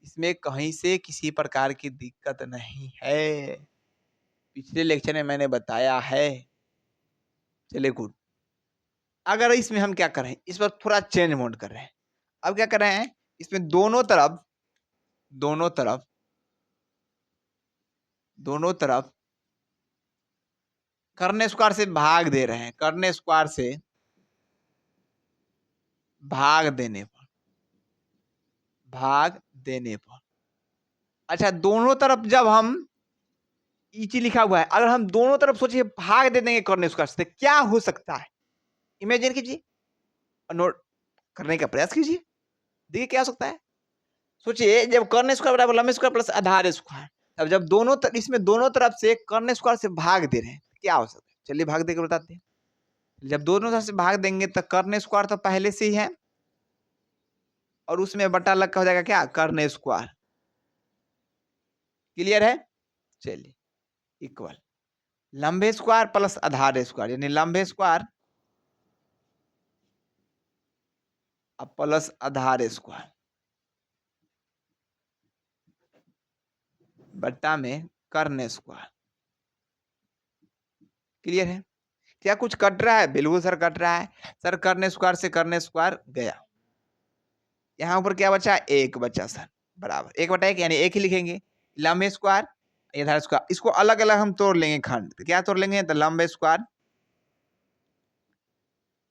इसमें कहीं से किसी प्रकार की दिक्कत नहीं है, पिछले लेक्चर में मैंने बताया है। चलिए गुड। अगर इसमें हम क्या कर रहे हैं, इस पर थोड़ा चेंज मोड कर रहे हैं। अब क्या कर रहे हैं, इसमें दोनों तरफ कर्ण स्क्वायर से भाग दे रहे हैं, कर्ण स्क्वायर से भाग देने पर अच्छा, दोनों तरफ जब हम इची लिखा हुआ है, अगर हम दोनों तरफ सोचिए भाग दे देंगे कर्ण स्क्वायर से, क्या हो सकता है? इमेजिन कीजिए और नोट करने का प्रयास कीजिए, देखिए क्या हो सकता है। सोचिए जब कर्ण स्क्वायर बराबर लंब स्क्वायर प्लस आधार स्क्वायर, अब जब इसमें दोनों तरफ से कर्ण स्क्वायर से भाग दे रहे हैं, क्या हो सकता है? चलिए भाग देकर बताते हैं। जब दोनों तरफ से भाग देंगे तो कर्ण स्क्वायर तो पहले से ही है, और उसमें बटा लग हो जाएगा क्या, कर्ण स्क्वायर। क्लियर है? चलिए इक्वल लंबे स्क्वायर प्लस आधार स्क्वायर, यानी लंबे स्क्वायर अब प्लस आधार स्क्वायर बट्टा में कर्ण स्क्वायर। क्लियर है? क्या कुछ कट रहा है? बिल्कुल सर कट रहा है। सर कर्ण स्क्वायर से कर्ण स्क्वायर गया, यहाँ ऊपर क्या बचा, एक बचा सर, बराबर एक बटा एक, यानी एक ही लिखेंगे। लंबे स्क्वायर आधार स्क्वायर, इसको अलग अलग हम तोड़ लेंगे खंड, तो क्या तोड़ लेंगे, तो लंबे स्क्वायर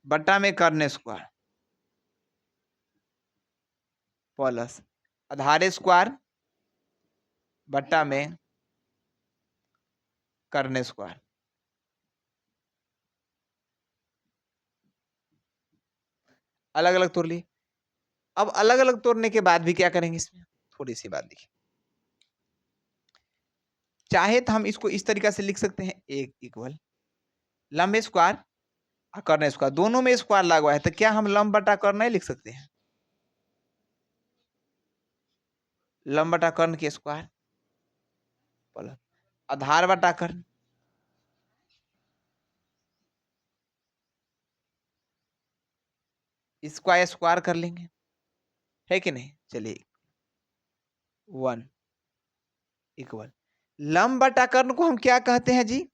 बट्टा में कर्ण स्क्वायर प्लस आधार स्क्वायर बट्टा में कर्ण स्क्वायर। अलग अलग तोड़ लिए। अब अलग अलग तोड़ने के बाद भी क्या करेंगे, इसमें थोड़ी सी बात देखिए, चाहे तो हम इसको इस तरीका से लिख सकते हैं, एक इक्वल लंबे स्क्वायर और कर्ण स्क्वायर, दोनों में स्क्वायर लगा हुआ है, तो क्या हम लंब बटा कर्ण नहीं लिख सकते हैं? लंब बटा कर्ण के स्क्वायर प्लस आधार बटा कर्ण, स्क्वायर स्क्वायर कर लेंगे, है कि नहीं? चलिए 1 इक्वल लंब बटा कर्ण को हम क्या कहते हैं जी,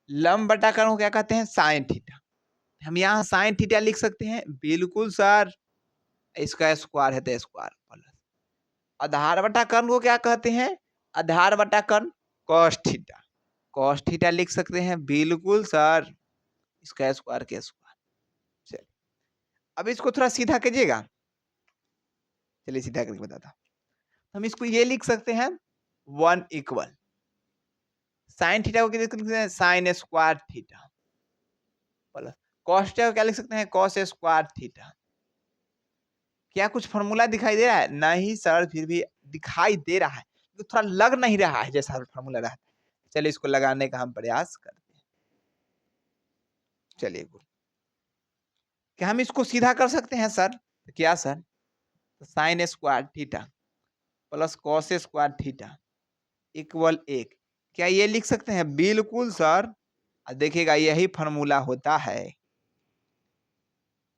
लंब बटा कर्ण को क्या कहते हैं, साइन थीटा। हम यहाँ साइन थीटा लिख सकते हैं, बिल्कुल सर, इसका स्क्वायर है तो स्क्वायर प्लस आधार बटा कर्ण को क्या कहते हैं, आधार बटा कर्ण कॉस थीटा, कॉस थीटा लिख सकते हैं, बिल्कुल सर, इसका स्क्वायर के स्क्वायर। चलिए अब इसको थोड़ा सीधा कीजिएगा, चलिए सीधा करके बताता हूँ। हम इसको ये लिख सकते हैं 1 इक्वल साइन थीटा को क्या लिख सकते हैं, sign square theta plus cos theta को क्या लिख सकते हैं, कॉस स्क्वायर थीटा। क्या कुछ फॉर्मूला दिखाई दे रहा है? नहीं सर, फिर भी दिखाई दे रहा है, तो थोड़ा लग नहीं रहा है जैसा फॉर्मूला रहता है। चलिए इसको लगाने का हम प्रयास करते हैं। चलिए गुड, क्या हम इसको सीधा कर सकते हैं सर? तो क्या सर, तो sign square theta plus cos square theta equal 1, क्या ये लिख सकते हैं? बिल्कुल सर। देखिएगा यही फॉर्मूला होता है,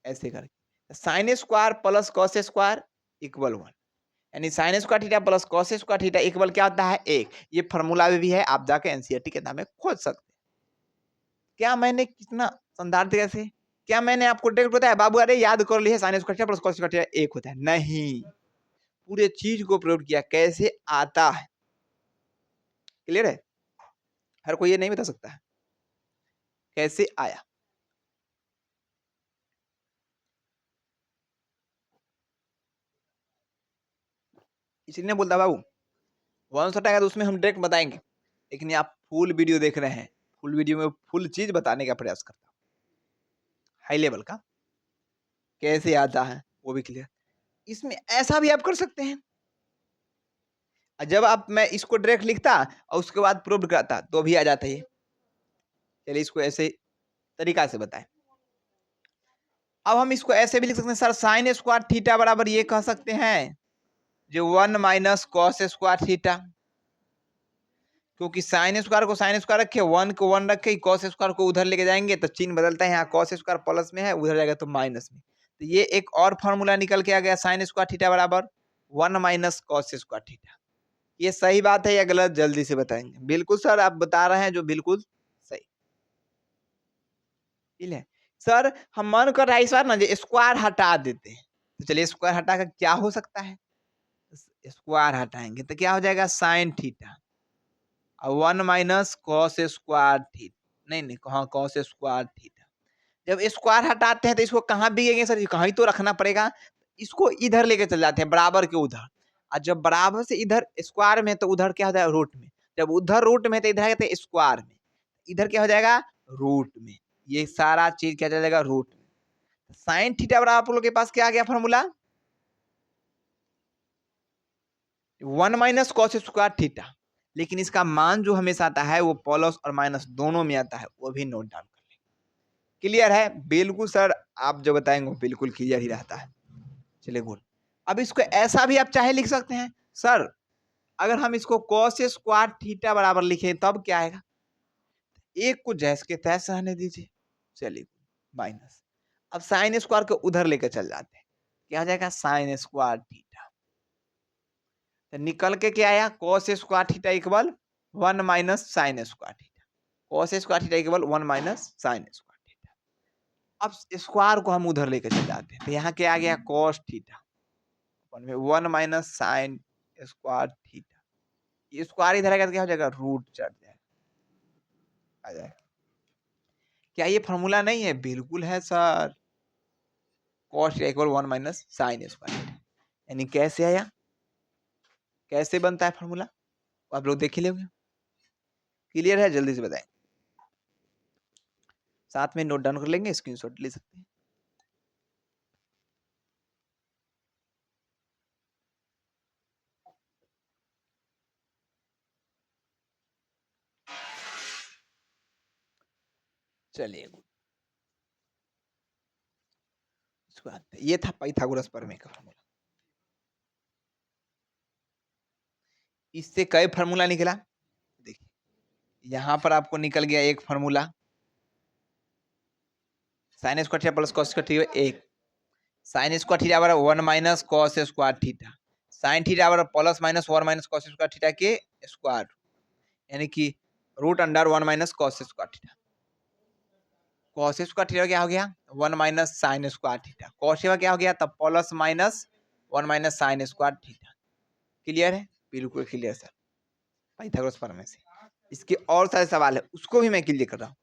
ऐसे करके sine square plus cos square equal 1, यानी sign square theta plus cos square theta equal क्या होता है? 1। ये फॉर्मूला भी है, आप जाके एनसीईआरटी के किताब में खोज सकते हैं। क्या मैंने कितना शानदार तरीके से, क्या मैंने आपको डायरेक्ट बताया बाबू अरे याद कर लिए sign square theta plus cos square theta 1 होता है? नहीं, पूरे चीज को प्रयोग किया कैसे आता है। क्लियर है? हर कोई ये नहीं बता सकता है कैसे आया। इसलिए बोलता बाबू वन शॉट आएगा तो उसमें हम डायरेक्ट बताएंगे, लेकिन ये आप फुल वीडियो देख रहे हैं, फुल वीडियो में फुल चीज बताने का प्रयास करता हूँ, हाई लेवल का कैसे आता है वो भी क्लियर। इसमें ऐसा भी आप कर सकते हैं, जब आप मैं इसको डायरेक्ट लिखता और उसके बाद प्रूव करता तो भी आ जाता है। चलिए इसको ऐसे तरीका से बताएं। अब हम इसको ऐसे भी लिख सकते हैं सर, साइन स्क्वायर थीटा बराबर ये कह सकते हैं जो 1 माइनस कॉस स्क्वायर थीटा, क्योंकि साइन स्क्वायर को साइन स्क्वायर रखे, 1 को 1 रखे, कॉस स्क्वायर को उधर लेके जाएंगे तो चिन्ह बदलता है, यहाँ कॉस स्क्वायर प्लस में है, उधर जाएगा तो माइनस में। तो ये एक और फॉर्मूला निकल के आ गया, साइन स्क्वायर थीटा बराबर 1 माइनस कॉस स्क्वायर थीटा। ये सही बात है या गलत, जल्दी से बताएंगे। बिल्कुल सर, आप बता रहे हैं जो बिल्कुल सही। ठीक है सर, हम मन कर रहा है इस बार ना स्क्वायर हटा देते हैं, तो चलिए स्क्वायर हटा कर क्या हो सकता है, स्क्वायर हटाएंगे तो क्या हो जाएगा, साइन थीटा और 1 माइनस कॉस स्क्वायर थीटा, नहीं हाँ कॉस स्क्वायर थीटा। जब स्क्वायर हटाते हैं तो इसको कहाँ बिगेंगे सर, कहीं तो रखना पड़ेगा, इसको इधर लेके चल जाते हैं बराबर के उधर, और जब बराबर से इधर स्क्वायर में तो उधर क्या हो जाएगा, रूट में। जब उधर रूट में तो इधर आएगा तो स्क्वायर में, इधर क्या हो जाएगा, रूट में। ये सारा चीज क्या चलेगा, रूट में। साइन थीटा बराबर आप लोग के पास क्या आ गया formula, 1 minus cos square theta, लेकिन इसका मान जो हमेशा आता है वो प्लस और माइनस दोनों में आता है, वो भी नोट डाउन कर लें। क्लियर है? बिल्कुल सर, आप जो बताएंगे बिल्कुल क्लियर ही रहता है। चलिए गुड, अब इसको ऐसा भी आप चाहे लिख सकते हैं सर, अगर हम इसको कॉस स्क्वायर थीटा बराबर लिखें तब क्या आएगा, एक को जैस के तैस रहने दीजिए। चलिए माइनस, अब साइन स्क्वायर को उधर लेकर चल जाते हैं, क्या हो जाएगा, साइन स्क्वायर थीटा। तो निकल के क्या आया, cos square theta equal 1 minus sine square theta, cos square theta equal 1 minus sine square theta. अब स्क्वायर को हम उधर लेकर चल जाते हैं, तो यहाँ क्या आ गया, cos theta 1 minus sine square theta, ये स्क्वायर इधर आएगा तो क्या हो जाएगा, रूट चढ़ जाएगा, आ जाएगा। क्या ये फॉर्मूला नहीं है? बिल्कुल है sir, cos equal 1 minus sine square theta, यानी कैसे आया, कैसे बनता है फॉर्मूला, आप लोग देख ही लोगे। क्लियर है? जल्दी से बताएं, साथ में नोट डाउन कर लेंगे, स्क्रीनशॉट ले सकते हैं। चलिए ये था पाइथागोरस प्रमेय का फॉर्मूला। इससे कई फार्मूला निकला, देखिए यहां पर आपको निकल गया एक formula, sine square theta plus cos square theta, एक साइन स्क्वायर थीटा बराबर 1 minus cos square theta, sine theta बराबर plus minus 1 minus cos square theta के स्क्वायर, यानी कि root under 1 minus cos square theta. Cos square theta क्या हो गया, 1 minus sine square theta, cos का क्या हो गया, तब plus minus 1 minus sine square theta. Clear है? बिल्कुल क्लियर सर, पाइथागोरस प्रमेय से। इसके और सारे सवाल है, उसको भी मैं क्लियर कर रहा हूँ।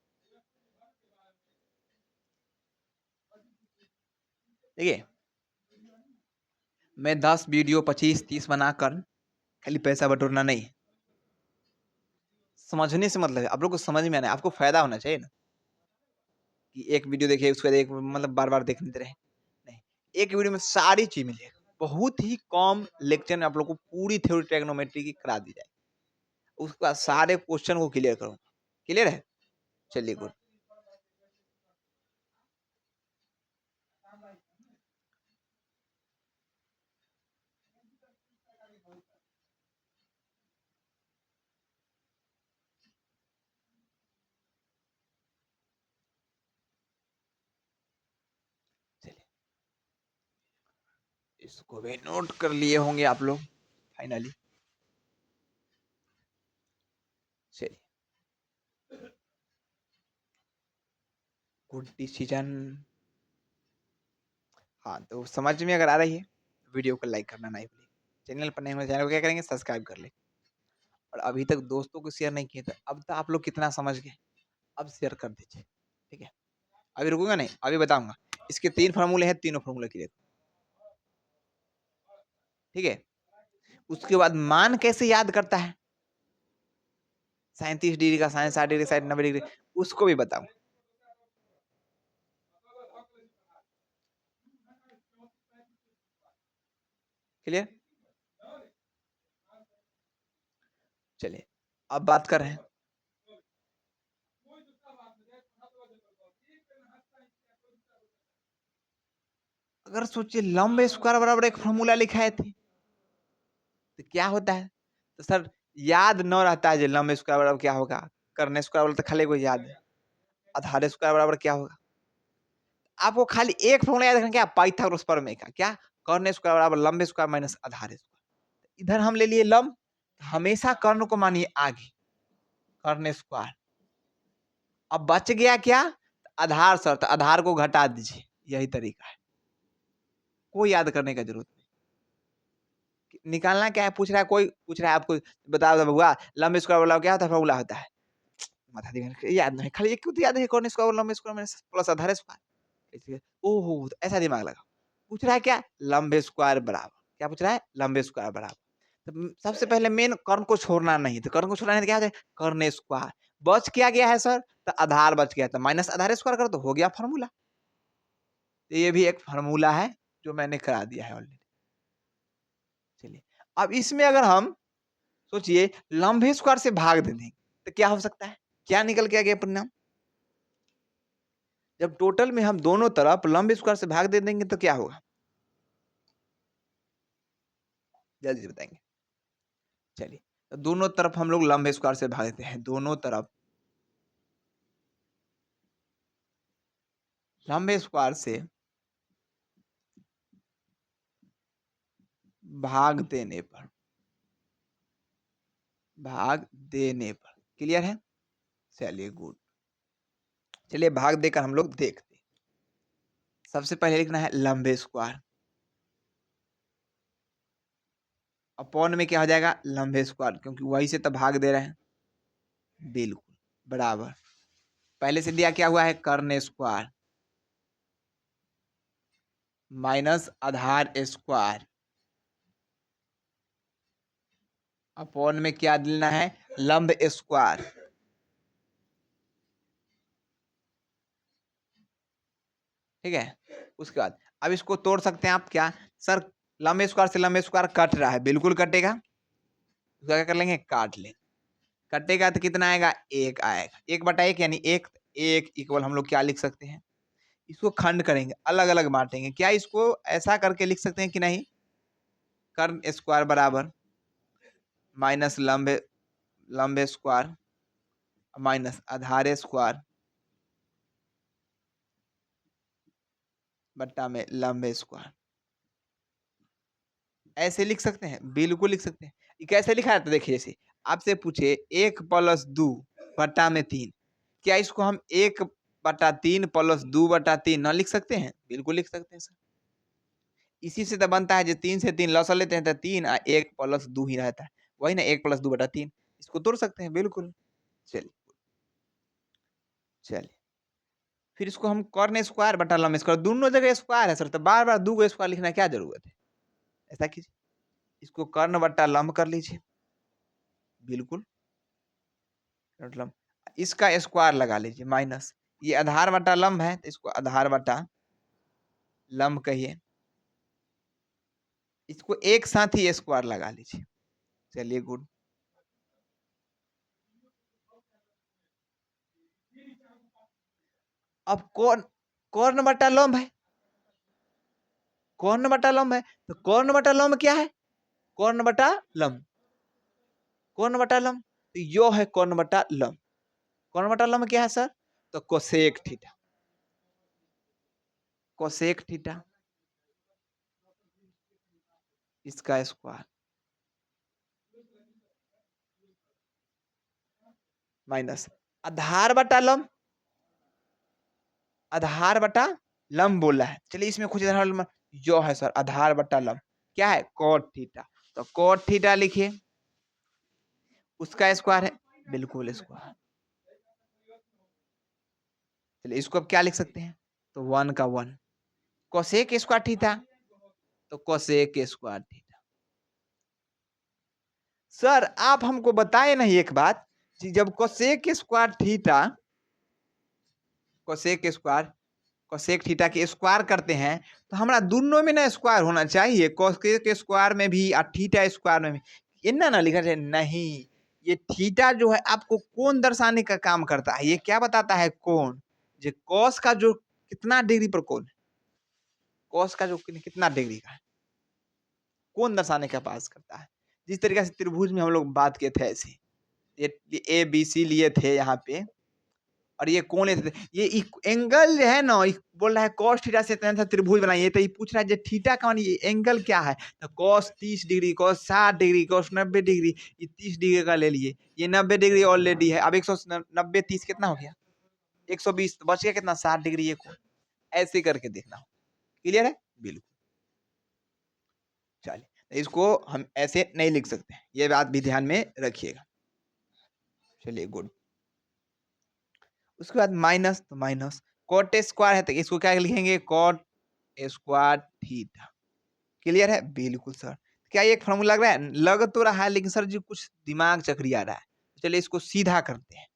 देखिए, मैं 10 वीडियो 25 30 बनाकर खाली पैसा बटोरना नहीं है। समझने से मतलब है, आप लोग को समझ में आना है, आपको फ़ायदा होना चाहिए ना, कि एक वीडियो देखिए उसके बाद एक मतलब बार-बार देखते रहे। नहीं, एक वीडियो में सारी चीज़ मिलेगी। बहुत ही कम लेक्चर में आप लोग को पूरी थ्योरी ट्रिग्नोमेट्री की करा दी जाएगी। उसके बाद सारे क्वेश्चन को क्लियर करूँगा। क्लियर है? चलिए गुड। चलिए, इसको भी नोट कर लिए होंगे आप लोग फाइनली। चलिए, गुड डिसीजन। हाँ, तो समझ में अगर आ रही है, वीडियो को लाइक करना नहीं भूलिए। चैनल पर नए हो चैनल को क्या करेंगे, सब्सक्राइब कर लें। और अभी तक दोस्तों को शेयर नहीं किए थे, अब तक आप लोग कितना समझ गए, अब शेयर कर दीजिए। ठीक है? अभी रुकूँगा नहीं, अभी बताऊँगा। इसके 3 फ़ॉर्मूले हैं, तीनों फ़ॉर्मूले क्लियर। ठीक है? उसके बाद मान कैसे याद करता है? 37 डिग्री का साइन 60 डिग्री साइन 90 डिग्री, उसको भी बताऊँ। क्लियर? चलिए, अब बात कर रहे हैं। अगर सोचिए लंब स्क्वायर बराबर एक फ़ॉर्मूला लिखाए थे, तो क्या होता है? तो सर याद न रहता है जो लंब स्क्वायर बराबर क्या होगा? कर्ण स्क्वायर बराबर तो खाली को याद है। आधार स्क्वायर बराबर क्या होगा? आपको खाली एक फ़ॉर्मूला याद रखना क्या? पाइथागोरस प्रमेय का। क्या? कर्ण स्क्वायर बराबर लंब स्क्वायर माइनस आधार स्क्वायर। इधर हम ले लिए लंब, हमेशा कर्ण को मानिए आगे, कर्ण स्क्वायर। अब बच गया क्या? आधार शर्त, आधार को घटा दीजिए, यही तरीका है। कोई याद करने का जरूरत नहीं। निकालना क्या है, पूछ रहा है कोई, पूछ रहा है आपको, बता दो बबुआ लंब स्क्वायर वाला क्या होता है, फॉर्मूला होता है। बता दिया, याद नहीं, खाली एक तो याद है, कर्ण स्क्वायर लंब स्क्वायर माइनस प्लस आधार स्क्वायर। इसलिए ओहो, तो ऐसा दिमाग लगा। पूछ रहा है क्या? लंब स्क्वायर बराबर, क्या पूछ रहा है? लंब स्क्वायर बराबर। तो सबसे पहले मेन कर्ण को छोड़ना नहीं, तो कर्ण को छोड़ना है तो क्या होता है? कर्ण स्क्वायर। बच क्या गया है सर? तो आधार बच गया, तो माइनस आधार स्क्वायर कर, तो हो गया फॉर्मूला। तो ये भी एक फार्मूला है जो मैंने करा दिया है ऑलरेडी। चलिए, अब इसमें अगर हम सोचिए लंबे स्क्वायर से भाग दे दें, तो क्या हो सकता है? क्या निकल के आ गया परिणाम? जब टोटल में हम दोनों तरफ लंबे स्क्वायर से भाग दे देंगे तो क्या होगा? जल्दी से बताएंगे। चलिए, तो दोनों तरफ हम लोग लंबे स्क्वायर से भाग देते हैं, दोनों तरफ लंबे स्क्वायर से भाग देने पर, भाग देने पर क्लियर है? चलिए गुड। चलिए भाग देकर हम लोग देखते हैं। सबसे पहले लिखना है लंबे स्क्वायर, अपॉन में क्या हो जाएगा? लंबे स्क्वायर, क्योंकि वही से तो भाग दे रहे हैं। बिल्कुल बराबर, पहले से दिया क्या हुआ है? कर्ण स्क्वायर माइनस आधार स्क्वायर, अपॉन में क्या देना है? लंब स्क्वायर। ठीक है, उसके बाद अब इसको तोड़ सकते हैं आप। क्या सर? लंबे स्क्वायर से लंबे स्क्वायर कट रहा है, बिल्कुल कटेगा। उसका क्या कर लेंगे? काट लेंगे। कटेगा तो कितना आएगा? एक आएगा। एक बटा एक यानी एक, एक इक्वल हम लोग क्या लिख सकते हैं? इसको खंड करेंगे, अलग अलग बांटेंगे। क्या इसको ऐसा करके लिख सकते हैं कि नहीं? कर्ण स्क्वायर बराबर माइनस लंबे, लंबे स्क्वायर माइनस आधार स्क्वायर बट्टा में लंबे स्क्वायर, ऐसे लिख सकते हैं? बिल्कुल लिख सकते हैं। ये कैसे लिखा है? तो देखिए, जैसे आपसे पूछे 1+2 बट्टा में 3, क्या इसको हम 1/3 प्लस 2/3 ना लिख सकते हैं? बिल्कुल लिख सकते हैं सर। इसी से तो बनता है, जो 3 से 3 लॉस लेते हैं तो 3 और 1+2 ही रहता है। वही ना, 1+2/3। इसको तोड़ सकते हैं बिल्कुल। चलिए, चलिए फिर इसको हम कॉर्न स्क्वायर बटा लंब स्क्वायर, दोनों जगह स्क्वायर है सर, तो बार बार 2 स्क्वायर लिखना क्या जरूरत है। ऐसा कीजिए, इसको कर्ण बटा लंब कर लीजिए, बिल्कुल मतलब इसका स्क्वायर लगा लीजिए माइनस, ये आधार बटा लंब है तो इसको आधार बटा लंब कहिए, इसको एक साथ ही स्क्वायर लगा लीजिए। चलिए गुड। अब कौन बटा लंब है, कौन बटा लंब है, तो कौन बटा लंब क्या है, कौन बटा लंब, कौन बटा लंब, तो यो है कौन बटा लंब। कौन बटा लंब क्या है सर, तो कोसेक थीटा, कोसेक थीटा इसका स्क्वायर माइनस आधार बटा लंब, आधार बटा लंब बोला है, चलिए इसमें कुछ आधार लंब जो है सर आधार बटा लंब क्या है कॉट थीटा, तो कॉट थीटा लिखिए, उसका स्क्वायर है, बिल्कुल स्क्वायर। चलिए इसको अब क्या लिख सकते हैं, तो 1 का 1, कोसेक स्क्वायर थीटा, तो कोसेक स्क्वायर थीटा। सर आप हमको बताए नहीं एक बात कि जब cosec square theta, cosec square, cosec theta के स्क्वायर करते हैं तो हमारा दोनों में ना स्क्वायर होना चाहिए, कोसेक स्क्वायर में भी और थीटा स्क्वायर में भी, इतना ना लिखा जाए नहीं। ये थीटा जो है आपको कोण दर्शाने का काम करता है, ये क्या बताता है कोण, जो कॉस का जो कितना डिग्री पर कोण है, कॉस का जो कितना डिग्री का है, कोण दर्शाने का पास करता है। जिस तरीके से त्रिभुज में हम लोग बात किए थे ऐसे, ये ए बी सी लिए थे यहाँ पे, और ये कोण लेते थे, ये एंगल जो है ना बोल रहा है कॉस थीटा से इतना सा त्रिभुज बनाइए, तो ये पूछ रहा है थीटा का ये एंगल क्या है, तो cos 30 degree, cos 60 degree, cos 90 degree, ये 30 डिग्री का ले लिए, ये 90 डिग्री ऑलरेडी है, अब 190 30 कितना हो गया 120, तो बच गया कितना 60 डिग्री, ये कोण ऐसे करके देखना, क्लियर है, बिल्कुल। चलिए इसको हम ऐसे नहीं लिख सकते, ये बात भी ध्यान में रखिएगा। चलिए गुड। उसके बाद माइनस, तो माइनस कॉट स्क्वायर है तो इसको क्या लिखेंगे कॉट स्क्वायर थीटा, क्लियर है, बिल्कुल सर। क्या ये एक फॉर्मूला लग रहा है, लग तो रहा है लेकिन सर जी कुछ दिमाग चकरी आ रहा है, चलिए इसको सीधा करते हैं,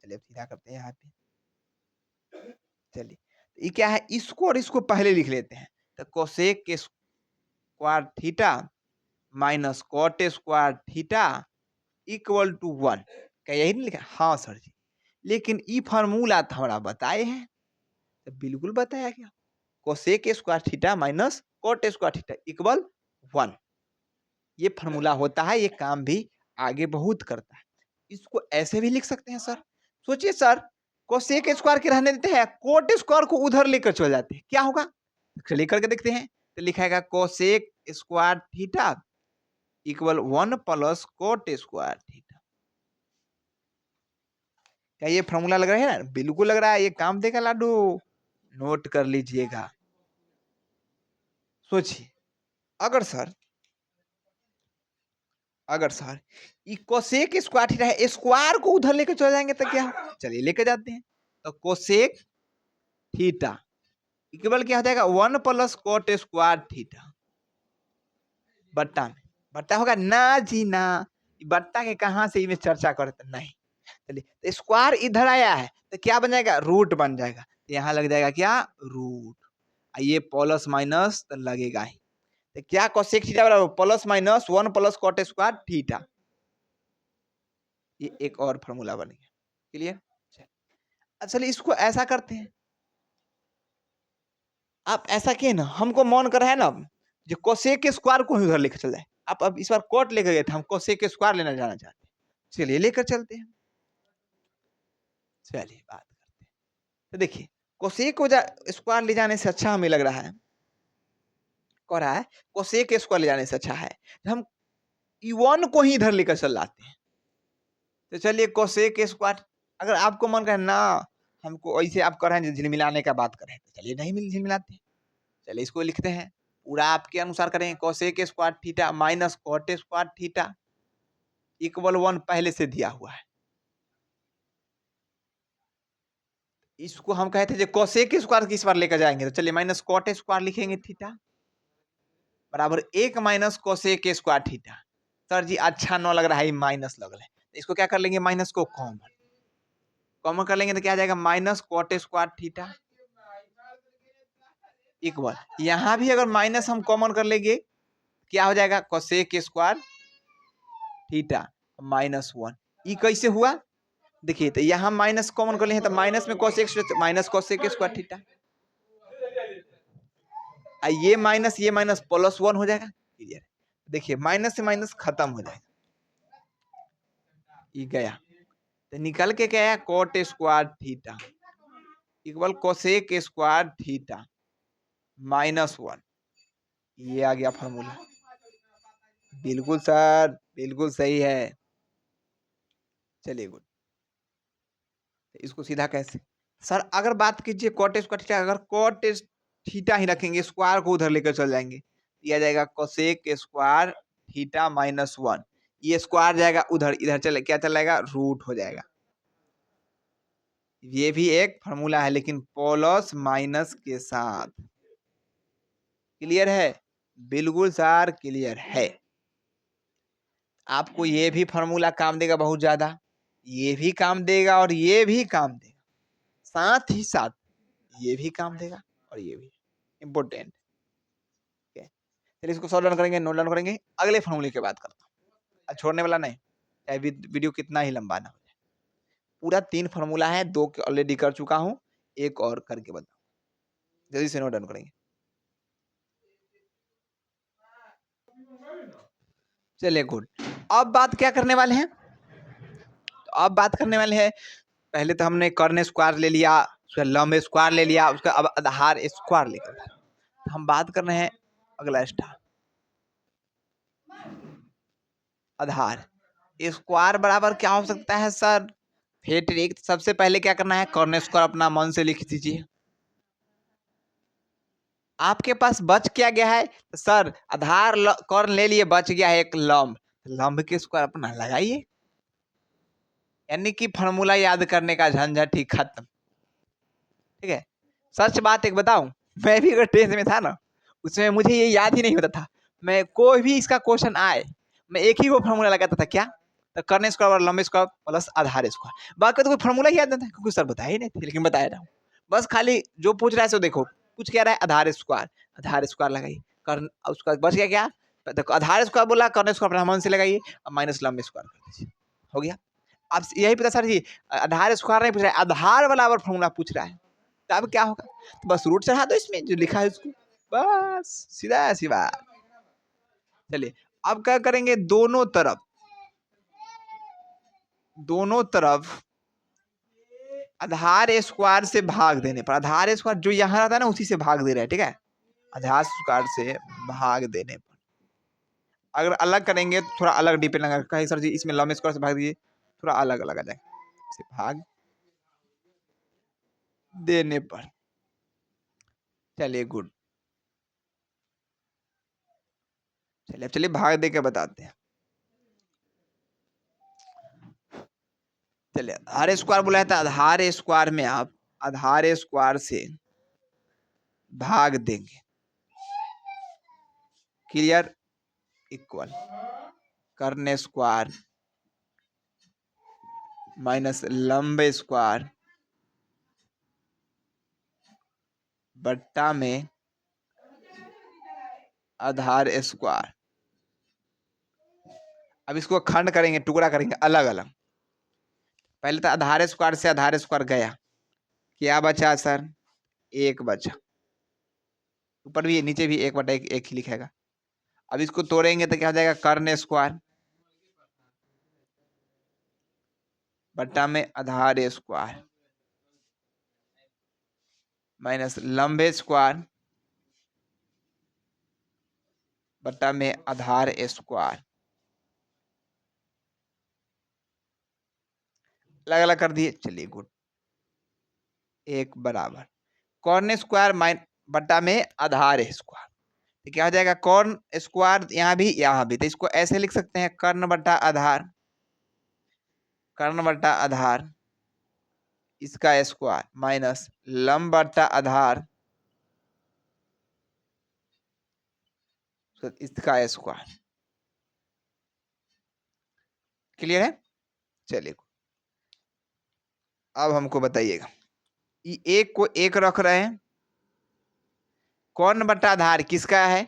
चलिए सीधा करते हैं यहाँ पे। चलिए ये क्या है, इसको और इसको पहले लिख लेते हैं, तो कोसेक के square theta minus cot square theta equal to 1, क्या यही नहीं लिखा, हाँ सर जी, लेकिन ई फॉर्मूला तो हमारा बताए हैं, तो बिल्कुल बताया गया, cosec square theta minus cot square theta equal 1, ये फॉर्मूला होता है, ये काम भी आगे बहुत करता है। इसको ऐसे भी लिख सकते हैं सर, सोचिए सर कोसेक स्क्वायर के रहने देते हैं, कोट स्क्वायर को उधर लेकर चल जाते हैं, क्या होगा, चलिए करके देखते हैं, तो लिखाएगा cosec square theta equal 1 plus cot square theta. क्या ये फॉर्मूला लग रहा है ना, बिल्कुल लग रहा है, ये काम देगा लाडू, नोट कर लीजिएगा। सोचिए अगर सर, अगर सर ये कोसेक स्क्वायर थीटा है, स्क्वायर को उधर लेकर चले जाएंगे तो क्या, चलिए लेकर जाते हैं, तो कोसेक थीटा इक्वल क्या हो जाएगा 1 प्लस कोट स्क्वायर थीटा, बट्टा में बट्टा होगा ना जी ना, बट्टा के कहां से इसमें चर्चा करते नहीं, चलिए तो स्क्वायर इधर आया है तो क्या बन जाएगा रूट बन जाएगा, तो यहाँ लग जाएगा क्या रूट, ये प्लस माइनस तो लगेगा ही, तो क्या कोसेक थीटा बराबर plus minus 1 plus cot square theta, ये एक और फॉर्मूला बन गया, क्लियर। चलिए इसको ऐसा करते हैं, आप ऐसा किए ना, हमको मन कर रहा है ना जो कोसेक के स्क्वायर को ही उधर लेकर चल जाए, आप अब इस बार कोट लेकर गए थे, हम कोसेक के स्क्वायर लेना जाना चाहते हैं, चलिए लेकर चलते हैं, चलिए बात करते हैं। तो देखिए कोसेक को स्क्वायर ले जाने से अच्छा हमें लग रहा है, कह रहा है कोसेक के स्क्वायर ले जाने से अच्छा है हम E1 को ही इधर लेकर चल जाते हैं, तो चलिए कोसेक स्क्वायर, अगर आपको मन करे ना हमको ऐसे आप कर रहे हैं झिलमिलाने का बात कर रहे हैं, तो चलिए नहीं मिल झिलमिलाते हैं, चलिए इसको लिखते हैं, पूरा आपके अनुसार करें, cosec square theta minus cot square theta equal 1 पहले से दिया हुआ है, इसको हम कहते थे कोसेक स्क्वायर किस बार लेकर जाएंगे, तो चलिए माइनस कॉट स्क्वायर लिखेंगे थीटा बराबर 1 minus cosec square theta. Sir ji अच्छा न लग रहा है, माइनस लग रहा है, इसको क्या कर लेंगे, माइनस को कॉमन कॉमन कर लेंगे तो क्या आ जाएगा, minus cot square theta equal, यहाँ भी अगर माइनस हम कॉमन कर लेंगे क्या हो जाएगा, कोसेक स्क्वायर थीटा माइनस 1। ये कैसे हुआ देखिए, तो यहाँ माइनस कॉमन कर लेंगे तो माइनस में cosec minus cosec square theta, ये माइनस प्लस 1 हो जाएगा। क्लियर, देखिए माइनस से माइनस खत्म हो जाएगा, ये गया तो निकल के क्या है, coat square theta equal cosec square theta minus 1, ये आ गया फॉर्मूला। बिल्कुल सर, बिल्कुल सही है। चलिए गुड, इसको सीधा कैसे, सर अगर बात कीजिए कॉट स्क्वायर थीटा, अगर कॉट थीटा ही रखेंगे, स्क्वायर को उधर लेकर चल जाएंगे, ये आ जाएगा कोसेक स्क्वायर थीटा माइनस 1, ये स्क्वायर जाएगा उधर, इधर चले क्या चल जाएगा, रूट हो जाएगा। ये भी एक फॉर्मूला है लेकिन प्लस माइनस के साथ। क्लियर है, बिल्कुल सर क्लियर है। आपको ये भी फॉर्मूला काम देगा बहुत ज्यादा, ये भी काम देगा और ये भी काम देगा, साथ ही साथ ये भी काम देगा और ये भी इम्पोर्टेंट। चलिए इसको सॉल्व डाउन करेंगे, नोट डाउन करेंगे, अगले फॉर्मूले की बात करता हूँ, छोड़ने वाला नहीं, चाहे वीडियो कितना ही लंबा ना हो जाए। पूरा 3 फॉर्मूला है, 2 ऑलरेडी कर चुका हूँ, एक और करके बताऊँ, जल्दी से नोट डाउन करेंगे। चलिए गुड, अब बात क्या करने वाले हैं, तो अब बात करने वाले हैं, पहले तो हमने कर्ण स्क्वायर ले लिया, उसका लंब स्क्वायर ले लिया, उसका अब आधार स्क्वायर लेकर हम बात कर रहे हैं अगला स्टार, आधार स्क्वायर बराबर क्या हो सकता है सर, फेट। सबसे पहले क्या करना है, कर्ण स्क्वायर अपना मन से लिख दीजिए। आपके पास बच क्या गया है, तो सर आधार कर्ण ले लिए, बच गया है एक लंब, लंब के स्क्वायर अपना लगाइए, यानी कि फॉर्मूला याद करने का झंझट ही खत्म। ठीक है, सच बात एक बताऊं, मैं भी अगर 10th में था ना, उसमें मुझे ये याद ही नहीं होता था, मैं कोई भी इसका क्वेश्चन आए मैं एक ही वो फॉर्मूला लगाता था, क्या, तो कर्ण स्क्वायर और लंब स्क्वायर प्लस आधार स्क्वायर, बाकी तो कोई फॉर्मूला ही याद नहीं था क्योंकि सर बताया ही नहीं थे, लेकिन बताया रहा हूँ, बस खाली जो पूछ रहा है सो देखो, कुछ कह रहा है आधार स्क्वायर लगाइए, कर्ण उसका बच गया क्या, तो आधार स्क्वायर बोला, कर्ण स्क्वायर ब्राह्मण से लगाइए और माइनस लंब स्क्वायर कर दीजिए, हो गया। अब यही पता सर जी, आधार स्क्वायर नहीं पूछ रहा है, आधार वाला और फॉर्मूला पूछ रहा है, तो अब क्या होगा, तो बस रूट चढ़ा दो इसमें जो लिखा है उसको, बस सीधा सी बात। चलिए अब क्या करेंगे, दोनों तरफ आधार स्क्वायर से भाग देने पर, आधार स्क्वायर जो यहाँ रहता है ना उसी से भाग दे रहा है, ठीक है, आधार स्क्वायर से भाग देने पर, अगर अलग करेंगे तो थोड़ा अलग डिपेंड लगा, कहीं सर जी इसमें लंब स्क्वायर से भाग दीजिए, थोड़ा अलग अलग आ जाएगा, भाग देने पर। चलिए गुड, चलिए अब चलिए भाग दे के बताते हैं। चलिए आधार स्क्वायर बोला है, तो आधार स्क्वायर में आप आधार स्क्वायर से भाग देंगे, क्लियर, इक्वल कर्ण स्क्वायर माइनस लंब स्क्वायर बट्टा में आधार स्क्वायर। अब इसको खंड करेंगे, टुकड़ा करेंगे अलग अलग, पहले तो आधार स्क्वायर से आधार स्क्वायर गया, क्या बचा सर, एक बचा, ऊपर भी नीचे भी एक बटा एक ही लिखेगा। अब इसको तोड़ेंगे तो क्या हो जाएगा, कर्ण स्क्वायर बट्टा में आधार स्क्वायर माइनस लंब स्क्वायर बट्टा में आधार स्क्वायर, अलग अलग कर दिए। चलिए गुड, एक बराबर कॉर्न स्क्वायर बट्टा में आधार स्क्वायर, तो क्या हो जाएगा, कॉर्न स्क्वायर यहाँ भी, तो इसको ऐसे लिख सकते हैं, कर्ण बट्टा आधार इसका स्क्वायर माइनस लंब बटा आधार इसका स्क्वायर। क्लियर है? चलिए अब हमको बताइएगा, एक को एक रख रहे हैं, कौन बटा आधार किसका है?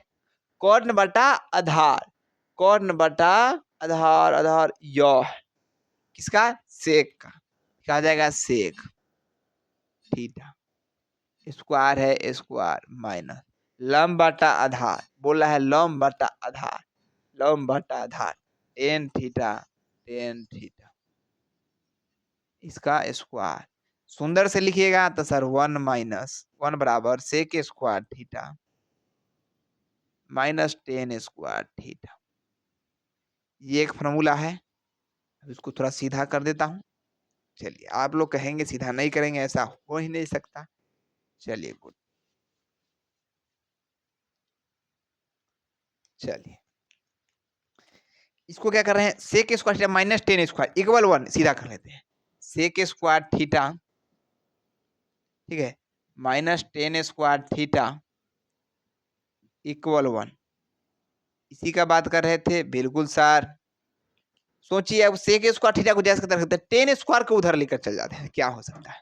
कौन बटा आधार, कौन बटा आधार, आधार यह किसका? सेक का। क्या जाएगा? सेक थीटा स्क्वायर है स्क्वायर माइनस लंब बटा आधार, बोल रहा है लंब बटा आधार, लंब बटा आधार टेन थीटा, टेन थीटा इसका स्क्वायर। सुंदर से लिखिएगा तो सर 1 माइनस 1 बराबर sec square theta minus tan square theta. ये एक फॉर्मूला है, इसको थोड़ा सीधा कर देता हूं। चलिए, आप लोग कहेंगे सीधा नहीं करेंगे, ऐसा हो ही नहीं सकता। चलिए गुड, चलिए इसको क्या कर रहे हैं? Sec square theta minus tan square equal 1 सीधा कर लेते हैं। सेक स्क्वायर थीटा, ठीक है, minus tan square theta equal 1, इसी का बात कर रहे थे। बिल्कुल सर, सोचिए अब सेक स्क्वायर थीटा को जैसे करते हैं टेन स्क्वायर को उधर लेकर चल जाते हैं, क्या हो सकता है?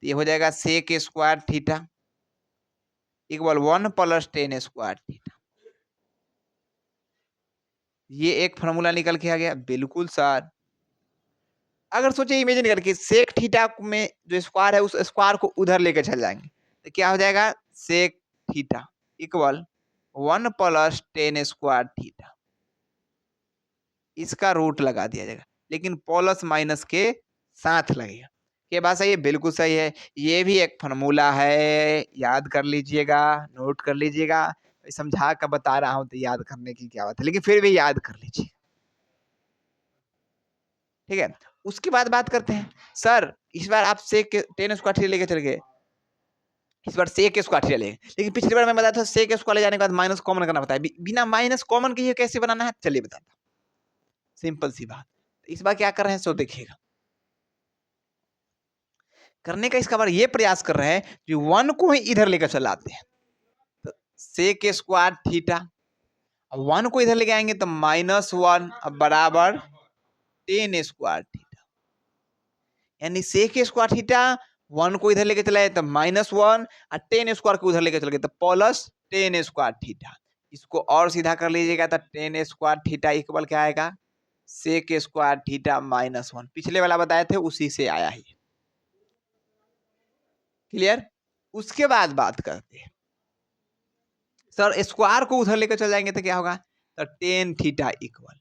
ये हो जाएगा sec square theta equal 1 plus tan square theta. ये एक फॉर्मूला निकल के आ गया। बिल्कुल सर, अगर सोचिए इमेजिन करके सेक थीटा में जो स्क्वायर है उस स्क्वायर को उधर लेकर चल जाएंगे तो क्या हो जाएगा? Sec theta equal 1 plus tan square theta, इसका रूट लगा दिया जाएगा, लेकिन प्लस माइनस के साथ लगेगा। ये बात सही है? बिल्कुल सही है। ये भी एक फॉर्मूला है, याद कर लीजिएगा, नोट कर लीजिएगा। समझा कर बता रहा हूं तो याद करने की क्या बात है, लेकिन फिर भी याद कर लीजिए, ठीक है। उसके बाद बात करते हैं, सर इस बार आप सेक टेन स्क्वायर थीटा लेके चल गए, इस बार सेक स्क्वायर थीटा लेंगे, लेकिन पिछली बार मैं बताया था सेक स्क्वायर ले जाने के बाद माइनस कॉमन करना पड़ता है। बिना माइनस कॉमन के ये कैसे बनाना है, चलिए बताता हूं, सिंपल सी बात। इस बार क्या कर रहे हैं सो देखिएगा, करने का इसका बार ये प्रयास कर रहे हैं कि 1 को ही इधर लेकर चलाते हैं, तो सेक स्क्वायर थीटा 1 को इधर लेके आएंगे तो -1 बराबर टेन स्क्वायर थीटा, यानी सेक स्क्वायर थीटा 1 को इधर लेके चलाए तो -1 और टेन स्क्वायर को उधर लेके चल गए तो प्लस टेन स्क्वायर थीटा। इसको और सीधा कर लीजिएगा तो टेन स्क्वायर थीटा इक्वल क्या आएगा? Sec square theta -1। पिछले वाला बताए थे उसी से आया है। क्लियर? उसके बाद बात करते हैं, सर स्क्वायर को उधर लेकर चल जाएंगे तो क्या होगा? तो tan theta equal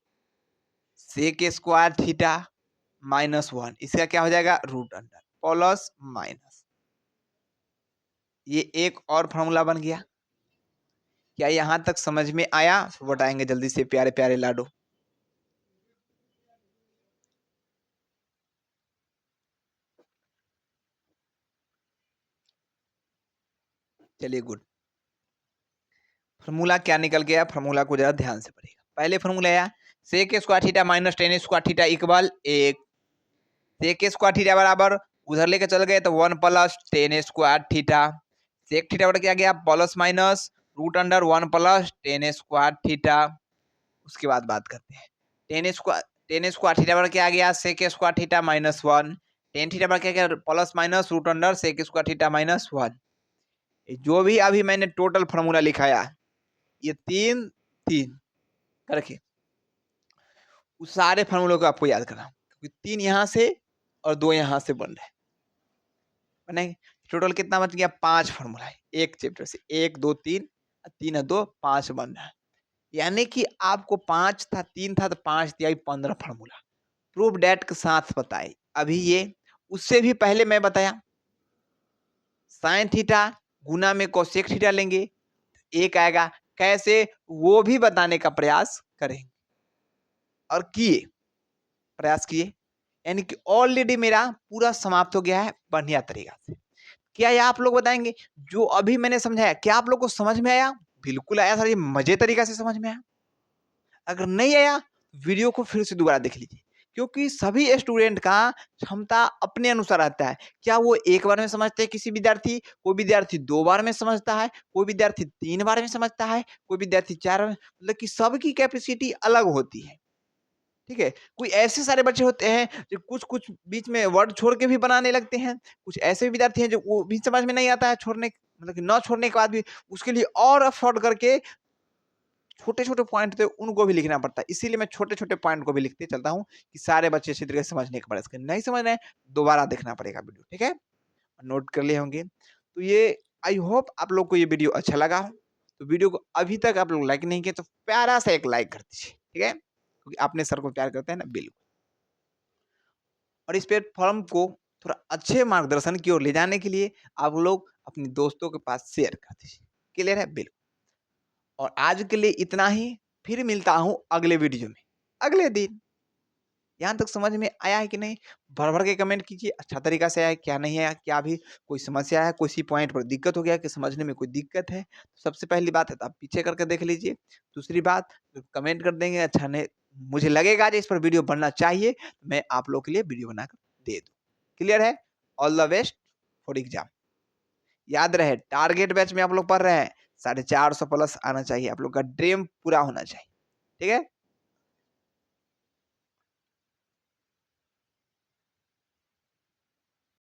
sec square theta -1, इसका क्या हो जाएगा? Root under plus minus. ये एक और फॉर्मूला बन गया। क्या यहां तक समझ में आया? बताएंगे जल्दी से प्यारे प्यारे लाडो। चलिए गुड। फॉर्मूला क्या निकल गया? फॉर्मूला को जरा ध्यान से पढ़िएगा। पहले फॉर्मूला आया sec square theta minus tan square theta equal 1, sec square theta बराबर उधर लेके चल गए तो 1 plus tan square theta, sec theta बराबर क्या गया? Plus minus root under 1 plus tan square theta. उसके बाद बात करते हैं टेन स्क्वायर थीटा बराबर क्या आ गया? Sec square theta -1, tan theta बराबर क्या गया? Plus minus root under sec square theta -1। जो भी अभी मैंने टोटल फॉर्मूला लिखाया ये तीन तीन करके उस सारे फॉर्मूलों को आपको याद करना, क्योंकि 3 यहाँ से और 2 यहाँ से बन रहे हैं। बनेंगे टोटल कितना बच गया? 5 फॉर्मूला है एक चैप्टर से, 1 2 3 3 है 2 5 बन रहा है, यानी कि आपको 5 था 3 था तो 5 दिया 15 फॉर्मूला प्रूफ डेट के साथ बताए। अभी ये उससे भी पहले मैं बताया साइन थीटा गुना में कोसेक थीटा लेंगे एक आएगा, कैसे वो भी बताने का प्रयास करेंगे और किए, प्रयास किए, यानी कि ऑलरेडी मेरा पूरा समाप्त हो गया है बढ़िया तरीका से। क्या ये आप लोग बताएंगे जो अभी मैंने समझाया क्या आप लोग को समझ में आया? बिल्कुल आया सर, ये मजे तरीका से समझ में आया। अगर नहीं आया वीडियो को फिर से दोबारा देख लीजिए, क्योंकि सभी स्टूडेंट का क्षमता अपने अनुसार रहता है। क्या वो 1 बार में समझते हैं किसी विद्यार्थी, कोई विद्यार्थी 2 बार में समझता है, कोई विद्यार्थी 3 बार में समझता है, कोई विद्यार्थी 4 बार में, मतलब कि सबकी कैपेसिटी अलग होती है। ठीक है? कोई ऐसे सारे बच्चे होते हैं जो कुछ-कुछ बीच में वर्ड छोड़ के भी बनाने लगते हैं। कुछ ऐसे विद्यार्थी हैं जो वो भी समझ में नहीं आता है छोड़ने, मतलब कि ना छोड़ने के बाद भी उसके लिए और एफर्ट करके छोटे-छोटे पॉइंट थे उनको भी लिखना पड़ता है। इसीलिए मैं छोटे-छोटे पॉइंट को भी लिखते चलता हूँ कि सारे बच्चे अच्छी तरीके से समझने के बाद नहीं समझ रहे हैं, दोबारा देखना पड़ेगा वीडियो, ठीक है? नोट कर लिए होंगे। तो ये आई होप आप लोग को ये वीडियो अच्छा लगा हो। तो वीडियो को अभी तक आप लोग लाइक नहीं किए तो प्यारा सा एक लाइक कर दीजिए, ठीक है? क्योंकि अपने सर को प्यार करते हैं ना, बिल्कुल। और इस प्लेटफ़ॉर्म को थोड़ा अच्छे मार्गदर्शन की ओर ले जाने के लिए आप लोग अपने दोस्तों के पास शेयर कर दीजिए। क्लियर है? बिल्कुल। और आज के लिए इतना ही, फिर मिलता हूँ अगले वीडियो में, अगले दिन। यहाँ तक समझ में आया है कि नहीं? भर-भर के कमेंट कीजिए, अच्छा तरीका से आया, क्या नहीं आया, क्या अभी कोई समस्या है, किसी पॉइंट पर दिक्कत हो गया कि समझने में कोई दिक्कत है। सबसे पहली बात है तो आप पीछे करके देख लीजिए। दूसरी बात, कमेंट कर देंगे अच्छा नहीं, मुझे लगेगा कि इस पर वीडियो बनना चाहिए, मैं आप लोगों के लिए वीडियो बनाकर दे दूँ। क्लियर है? All the best for exam. याद रहे टारगेट बैच में आप लोग पढ़ रहे हैं, 450 प्लस आना चाहिए, आप लोग का ड्रीम पूरा होना चाहिए। ठीक है?